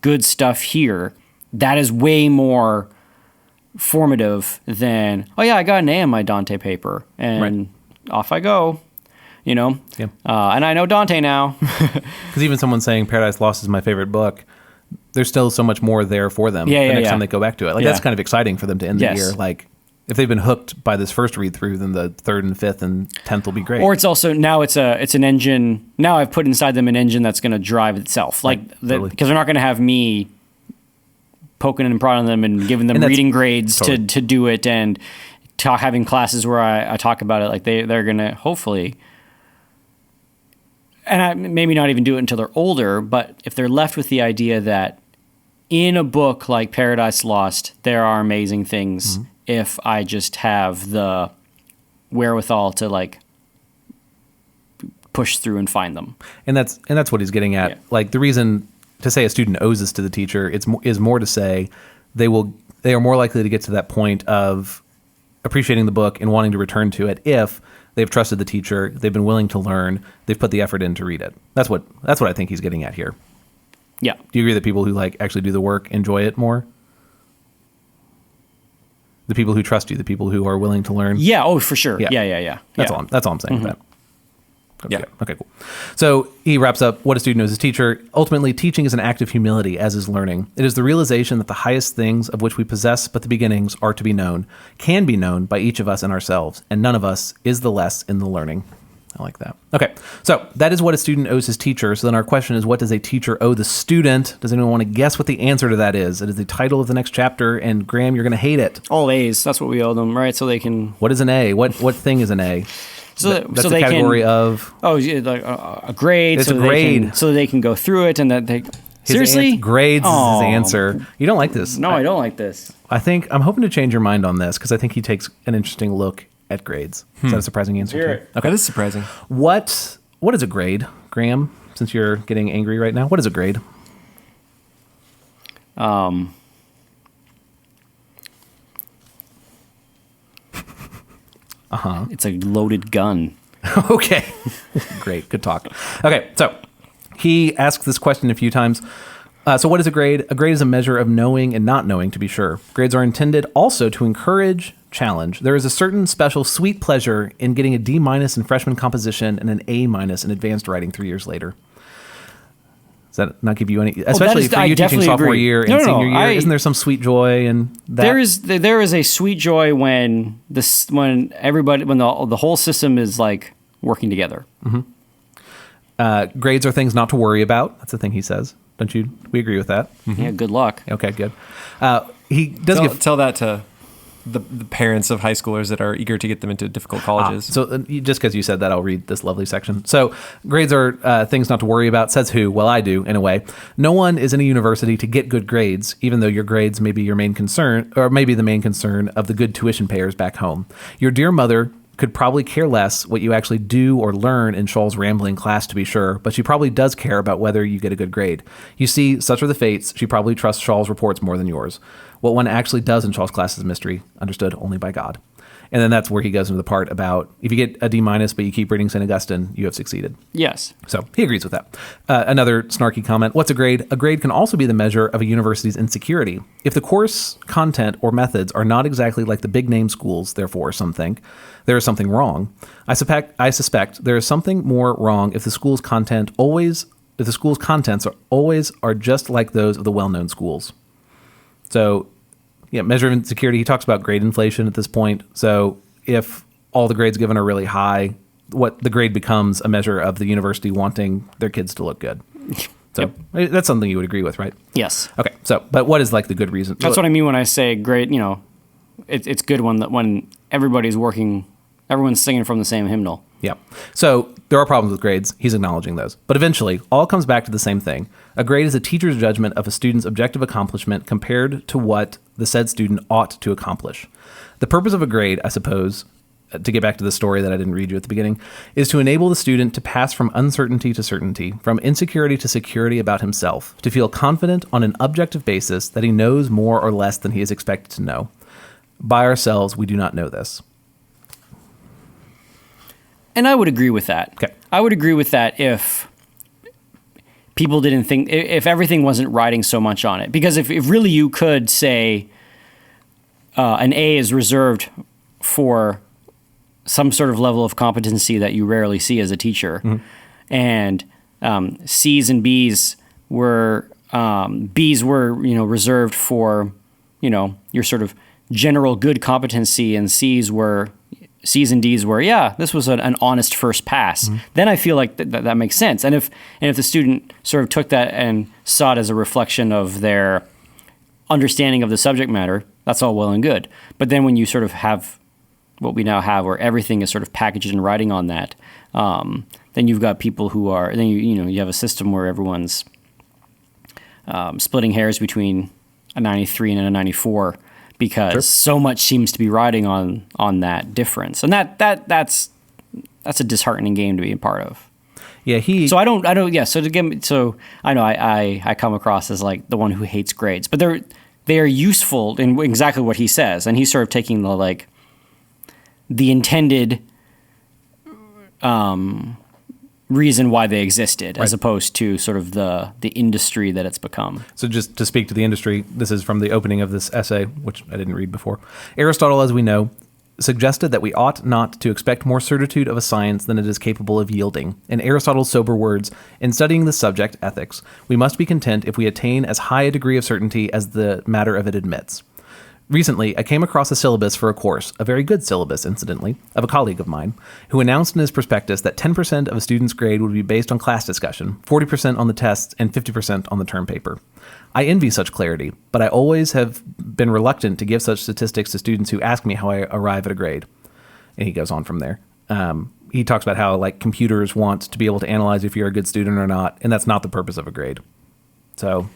Speaker 1: good stuff here, that is way more formative than, oh yeah, I got an A on my Dante paper and off I go. And I know Dante now.
Speaker 2: Because even someone saying Paradise Lost is my favorite book, there's still so much more there for them the next time they go back to it. That's kind of exciting for them to end the year. If they've been hooked by this first read through, then the 3rd and 5th and 10th will be great.
Speaker 1: Or it's also now it's an engine. Now I've put inside them an engine that's going to drive itself, because they're not going to have me poking and prodding them and giving them reading grades to do it and having classes where I talk about it. They're going to hopefully, and maybe not even do it until they're older. But if they're left with the idea that in a book like Paradise Lost, there are amazing things. If I just have the wherewithal to push through and find them.
Speaker 2: And that's what he's getting at.
Speaker 1: Yeah.
Speaker 2: The reason to say a student owes this to the teacher is more to say they are more likely to get to that point of appreciating the book and wanting to return to it if they've trusted the teacher, they've been willing to learn, they've put the effort in to read it. That's what I think he's getting at here.
Speaker 1: Yeah.
Speaker 2: Do you agree that people who actually do the work enjoy it more? The people who trust you, the people who are willing to learn.
Speaker 1: Yeah. Oh, for sure. Yeah.
Speaker 2: That's all I'm saying with that. Yeah. Okay, cool. So he wraps up, what a student knows his teacher. Ultimately, teaching is an act of humility, as is learning. It is the realization that the highest things of which we possess but the beginnings are to be known, can be known by each of us and ourselves, and none of us is the less in the learning. I like that. Okay, so that is what a student owes his teacher. So then our question is, what does a teacher owe the student? Does anyone want to guess what the answer to that is? It is the title of the next chapter, and Graham, you're going to hate it.
Speaker 1: All A's. That's what we owe them, right? So they can...
Speaker 2: What is an A? What thing is an A? That's the category of...
Speaker 1: Oh, a grade.
Speaker 2: It's a grade.
Speaker 1: So they can go through it and that they... Seriously?
Speaker 2: Grades is his answer. You don't like this.
Speaker 1: No, I don't like this.
Speaker 2: I'm hoping to change your mind on this because I think he takes an interesting look at grades. Is that a surprising answer?
Speaker 3: Sure. Okay. That is surprising.
Speaker 2: What is a grade, Graham? Since you're getting angry right now, what is a grade?
Speaker 1: It's a loaded gun.
Speaker 2: Okay. Great. Good talk. Okay. So he asked this question a few times. So what is a grade? A grade is a measure of knowing and not knowing, to be sure. Grades are intended also to encourage challenge. There is a certain special sweet pleasure in getting a D- in freshman composition and an A- in advanced writing 3 years later. Does that not give you any, especially for you teaching sophomore year and senior year? Isn't there some sweet joy in that?
Speaker 1: There is a sweet joy when the whole system is working together.
Speaker 2: Mm-hmm. Grades are things not to worry about. That's the thing he says. Don't you? We agree with that.
Speaker 1: Mm-hmm. Yeah. Good luck.
Speaker 2: Okay. Good. He does
Speaker 3: tell that to the parents of high schoolers that are eager to get them into difficult colleges.
Speaker 2: So just because you said that, I'll read this lovely section. So grades are things not to worry about. Says who? Well, I do, in a way. No one is in a university to get good grades, even though your grades may be your main concern, or maybe the main concern of the good tuition payers back home. Your dear mother could probably care less what you actually do or learn in Schall's rambling class, to be sure, but she probably does care about whether you get a good grade. You see, such are the fates. She probably trusts Schall's reports more than yours. What one actually does in Schall's class is a mystery, understood only by God. And then that's where he goes into the part about if you get a D minus, but you keep reading St. Augustine, you have succeeded.
Speaker 1: Yes.
Speaker 2: So he agrees with that. Another snarky comment. What's a grade? A grade can also be the measure of a university's insecurity. If the course content or methods are not exactly like the big name schools, therefore some think, there is something wrong. I suspect there is something more wrong if the school's contents are just like those of the well-known schools. So, yeah, measure of insecurity. He talks about grade inflation at this point. So if all the grades given are really high, what the grade becomes a measure of the university wanting their kids to look good. So that's something you would agree with, right?
Speaker 1: Yes.
Speaker 2: Okay. So, but what is like the good reason?
Speaker 1: That's what I mean when I say grade. It's good when everybody's working, everyone's singing from the same hymnal.
Speaker 2: Yeah. So there are problems with grades. He's acknowledging those. But eventually, all comes back to the same thing. A grade is a teacher's judgment of a student's objective accomplishment compared to what the said student ought to accomplish. The purpose of a grade, I suppose, to get back to the story that I didn't read you at the beginning, is to enable the student to pass from uncertainty to certainty, from insecurity to security about himself, to feel confident on an objective basis that he knows more or less than he is expected to know. By ourselves, we do not know this.
Speaker 1: And I would agree with that.
Speaker 2: Okay.
Speaker 1: I would agree with that if people didn't think, if everything wasn't riding so much on it. Because if really you could say an A is reserved for some sort of level of competency that you rarely see as a teacher, and C's and B's were reserved for, your sort of general good competency, and C's and D's were, this was an honest first pass. Then I feel like that makes sense. And if the student sort of took that and saw it as a reflection of their understanding of the subject matter, that's all well and good. But then when you sort of have what we now have, where everything is sort of packaged in writing on that, then you've got people who are, then you have a system where everyone's splitting hairs between a 93 and a 94. Because so much seems to be riding on that difference, and that's a disheartening game to be a part of.
Speaker 2: Yeah,
Speaker 1: So I don't. Yeah. So I know I come across as like the one who hates grades, but they are useful in exactly what he says, and he's sort of taking the intended reason why they existed, as opposed to sort of the industry that it's become.
Speaker 2: So just to speak to the industry, this is from the opening of this essay, which I didn't read before. Aristotle, as we know, suggested that we ought not to expect more certitude of a science than it is capable of yielding. In Aristotle's sober words, in studying the subject, ethics, we must be content if we attain as high a degree of certainty as the matter of it admits. Recently, I came across a syllabus for a course, a very good syllabus, incidentally, of a colleague of mine, who announced in his prospectus that 10% of a student's grade would be based on class discussion, 40% on the tests, and 50% on the term paper. I envy such clarity, but I always have been reluctant to give such statistics to students who ask me how I arrive at a grade. And he goes on from there. He talks about how computers want to be able to analyze if you're a good student or not, and that's not the purpose of a grade. So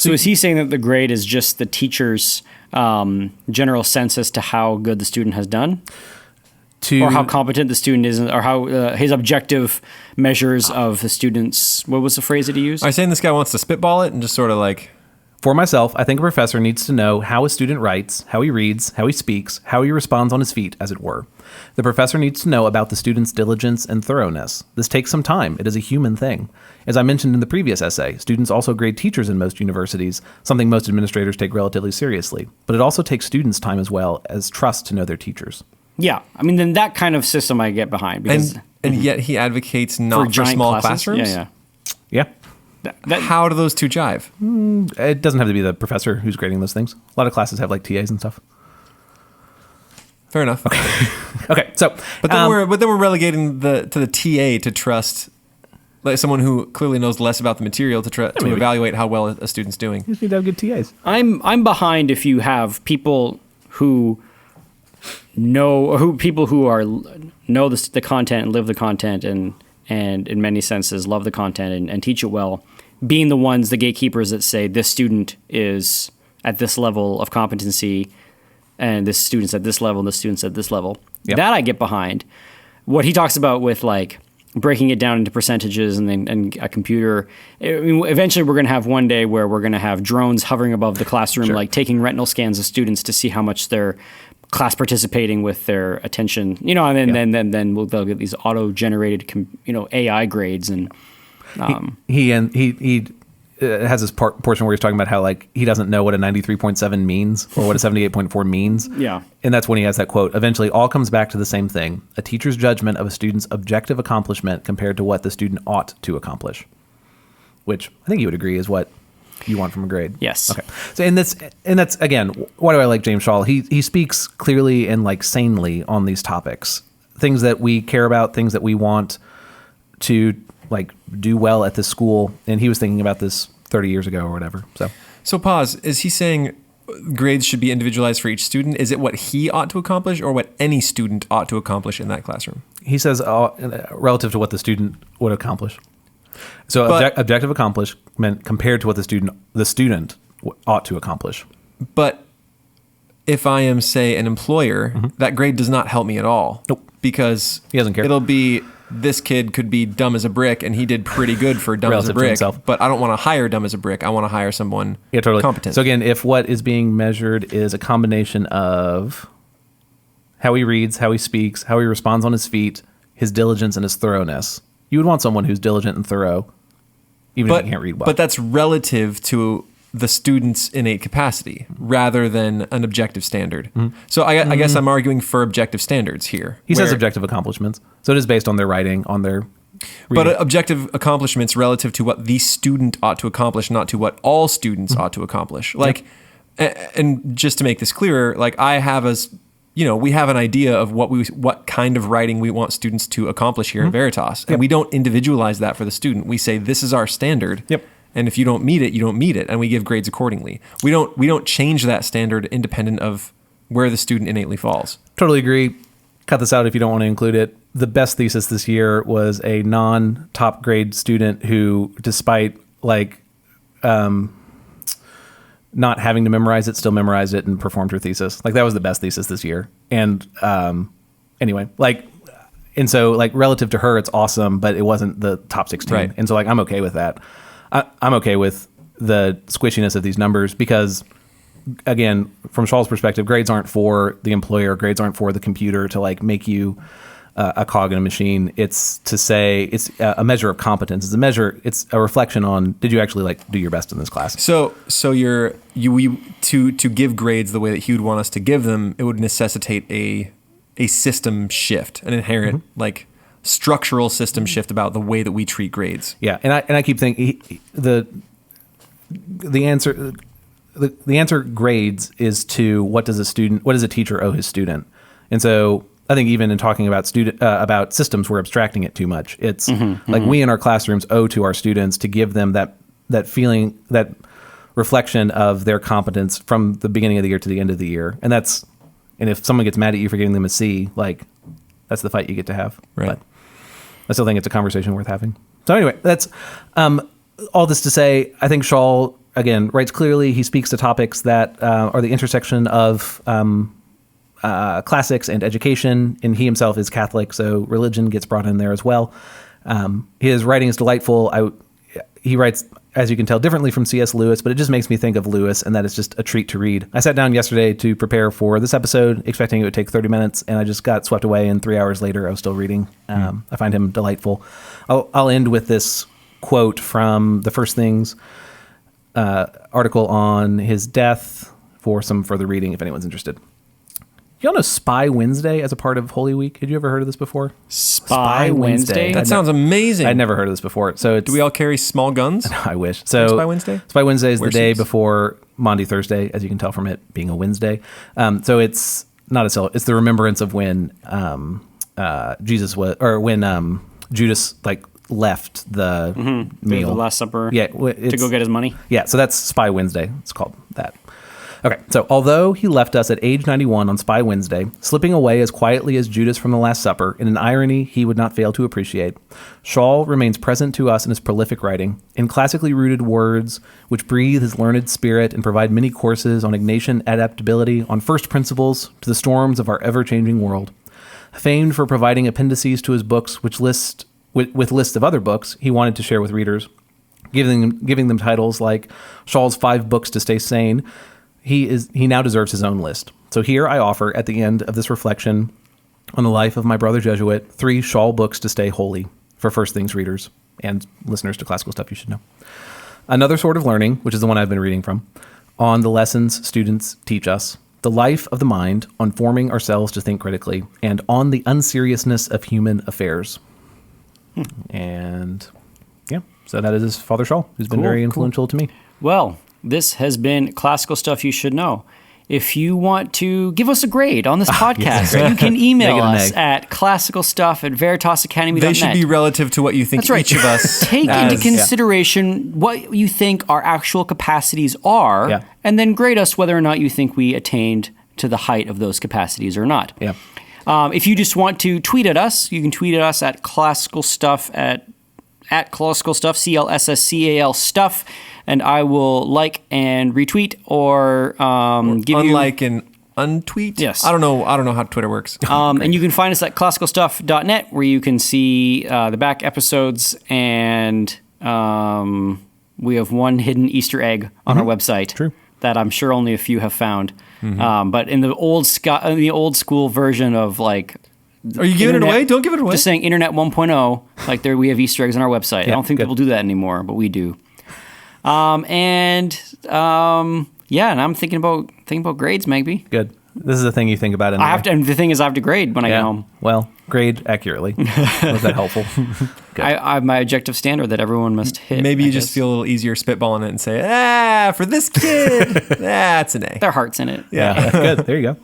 Speaker 1: is he saying that the grade is just the teacher's general sense as to how good the student has done? Or how competent the student is, or how his objective measures of the student's, what was the phrase that he used?
Speaker 3: Are you saying this guy wants to spitball it and just sort of like...
Speaker 2: For myself, I think a professor needs to know how a student writes, how he reads, how he speaks, how he responds on his feet, as it were. The professor needs to know about the student's diligence and thoroughness. This takes some time. It is a human thing. As I mentioned in the previous essay, students also grade teachers in most universities, something most administrators take relatively seriously. But it also takes students time as well as trust to know their teachers.
Speaker 1: Yeah. I mean, then that kind of system I get behind. Because,
Speaker 3: and yet he advocates not for small classrooms?
Speaker 1: Yeah.
Speaker 3: How do those two jive?
Speaker 2: It doesn't have to be the professor who's grading those things. A lot of classes have TAs and stuff.
Speaker 3: Fair enough.
Speaker 2: Okay. So,
Speaker 3: but then we're relegating to the TA to trust, like someone who clearly knows less about the material to evaluate how well a student's doing.
Speaker 2: You just need to have good TAs.
Speaker 1: I'm behind if you have people who know, or people who know the content and live the content and in many senses love the content and teach it well, being the ones, the gatekeepers that say this student is at this level of competency and this student's at this level and this student's at this level. Yep. That I get behind. What he talks about with breaking it down into percentages and a computer. I mean, eventually we're going to have one day where we're going to have drones hovering above the classroom, taking retinal scans of students to see how much they're class participating with their attention, and then they'll get these auto-generated, AI grades. And
Speaker 2: he has this portion where he's talking about how like he doesn't know what a 93.7 means or what a 78.4 means.
Speaker 1: Yeah.
Speaker 2: And that's when he has that quote, eventually all comes back to the same thing, a teacher's judgment of a student's objective accomplishment compared to what the student ought to accomplish, which I think you would agree is what you want from a grade.
Speaker 1: Yes.
Speaker 2: Okay. So and that's again, why do I like James Schall? He speaks clearly and like sanely on these topics, things that we care about, things that we want to like do well at this school. And he was thinking about this 30 years ago or whatever. So
Speaker 3: pause. Is he saying grades should be individualized for each student? Is it what he ought to accomplish or what any student ought to accomplish in that classroom?
Speaker 2: He says relative to what the student would accomplish. So objective accomplishment compared to what the student ought to accomplish.
Speaker 3: But if I am, say, an employer, that grade does not help me at all.
Speaker 2: Nope.
Speaker 3: Because
Speaker 2: he doesn't care.
Speaker 3: It'll be, this kid could be dumb as a brick and he did pretty good for dumb as a brick. But I don't want to hire dumb as a brick. I want to hire someone competent.
Speaker 2: So again, if what is being measured is a combination of how he reads, how he speaks, how he responds on his feet, his diligence and his thoroughness, you would want someone who's diligent and thorough, even if he can't read well.
Speaker 3: But that's relative to the student's innate capacity rather than an objective standard. So I guess I'm arguing for objective standards here.
Speaker 2: He says objective accomplishments. So it is based on their writing, on their reading.
Speaker 3: But objective accomplishments relative to what the student ought to accomplish, not to what all students ought to accomplish. Like, and just to make this clearer, like we have an idea of what kind of writing we want students to accomplish here in Veritas. And we don't individualize that for the student. We say, this is our standard.
Speaker 2: Yep.
Speaker 3: And if you don't meet it, you don't meet it. And we give grades accordingly. We don't change that standard independent of where the student innately falls.
Speaker 2: Totally agree. Cut this out if you don't want to include it. The best thesis this year was a non-top grade student who, despite not having to memorize it, still memorized it and performed her thesis. Like that was the best thesis this year. And anyway, and so relative to her, it's awesome, but it wasn't the top 16.
Speaker 3: Right.
Speaker 2: And so I'm okay with that. I'm okay with the squishiness of these numbers because, again, from Schall's perspective, grades aren't for the employer. Grades aren't for the computer to make you a cog in a machine. It's to say it's a measure of competence. It's a reflection on, did you actually do your best in this class?
Speaker 3: So to give grades the way that he would want us to give them, it would necessitate a system shift, an inherent structural system shift about the way that we treat grades.
Speaker 2: Yeah, and I keep thinking the answer grades is to what does a teacher owe his student, and so I think even in talking about about systems, we're abstracting it too much. It's we in our classrooms owe to our students to give them that feeling, that reflection of their competence from the beginning of the year to the end of the year, and if someone gets mad at you for giving them a C, that's the fight you get to have.
Speaker 3: Right.
Speaker 2: But I still think it's a conversation worth having. So anyway, that's all this to say, I think Schall, again, writes clearly. He speaks to topics that are the intersection of classics and education, and he himself is Catholic, so religion gets brought in there as well. His writing is delightful. He writes, as you can tell, differently from C.S. Lewis, but it just makes me think of Lewis, and that it's just a treat to read. I sat down yesterday to prepare for this episode, expecting it would take 30 minutes, and I just got swept away, and 3 hours later, I was still reading. I find him delightful. I'll end with this quote from the First Things article on his death for some further reading, if anyone's interested. Y'all know Spy Wednesday as a part of Holy Week? Had you ever heard of this before?
Speaker 1: Spy Wednesday?
Speaker 3: That sounds amazing.
Speaker 2: I'd never heard of this before. So
Speaker 3: do we all carry small guns?
Speaker 2: I wish. So
Speaker 3: Spy Wednesday?
Speaker 2: Spy Wednesday is the day before Maundy Thursday, as you can tell from it being a Wednesday. So it's not it's the remembrance of when Judas left the meal,
Speaker 1: the Last Supper,
Speaker 2: to
Speaker 1: go get his money.
Speaker 2: Yeah, so that's Spy Wednesday. It's called that. Okay, so although he left us at age 91 on Spy Wednesday, slipping away as quietly as Judas from the Last Supper, in an irony he would not fail to appreciate, Schall remains present to us in his prolific writing, in classically rooted words which breathe his learned spirit and provide many courses on Ignatian adaptability, on first principles, to the storms of our ever-changing world. Famed for providing appendices to his books with lists of other books he wanted to share with readers, giving them titles like Schall's 5 Books to Stay Sane, he now deserves his own list. So here I offer, at the end of this reflection on the life of my brother Jesuit, 3 Schall books to stay holy for First Things readers and listeners to Classical Stuff You Should Know. Another Sort of Learning, which is the one I've been reading from, on the lessons students teach us, The Life of the Mind, on forming ourselves to think critically, and on the unseriousness of human affairs. And yeah, so that is Father Schall, who's been very influential to me.
Speaker 1: Well, this has been Classical Stuff You Should Know. If you want to give us a grade on this podcast, you can email us at classicalstuff@veritasacademy.net.
Speaker 3: They should be relative to what you think each of us
Speaker 1: take into consideration what you think our actual capacities are, and then grade us whether or not you think we attained to the height of those capacities or not.
Speaker 2: Yeah.
Speaker 1: If you just want to tweet at us, you can tweet at us at classicalstuff at classicalstuff, CLSSCAL stuff, and I will like and retweet or give you
Speaker 3: unlike and untweet.
Speaker 1: Yes,
Speaker 3: I don't know how Twitter works.
Speaker 1: And you can find us at classicalstuff.net, where you can see the back episodes, and we have one hidden Easter egg on our website that I'm sure only a few have found. But in the old school version of like.
Speaker 3: Are you giving it away? Don't give it away.
Speaker 1: Just saying Internet 1.0, like there we have Easter eggs on our website. I don't think people do that anymore, but we do. And I'm thinking about grades, maybe.
Speaker 2: Good. This is the thing you think about anyway.
Speaker 1: And the thing is I have to grade when I get home.
Speaker 2: Well, grade accurately. Was that helpful?
Speaker 1: I have my objective standard that everyone must hit.
Speaker 3: Maybe you just feel a little easier spitballing it and say, for this kid, that's an A.
Speaker 1: Their heart's in it.
Speaker 2: Yeah. Good. There you go.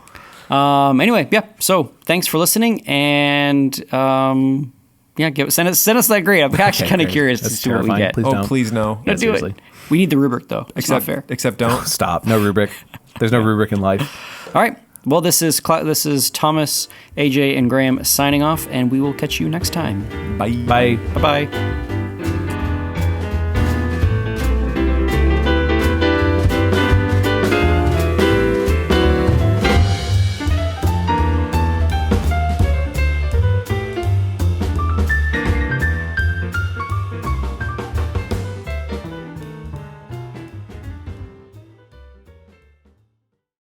Speaker 1: Anyway, so thanks for listening, and send us that grade. I'm actually kind of curious to see what we get.
Speaker 3: Please no.
Speaker 1: Don't do it. We need the rubric though. It's not fair.
Speaker 3: Except don't.
Speaker 2: Stop. No rubric. There's no rubric in life.
Speaker 1: All right. Well, this is Thomas, AJ, and Graham signing off, and we will catch you next time.
Speaker 3: Bye.
Speaker 2: Bye.
Speaker 1: Bye-bye.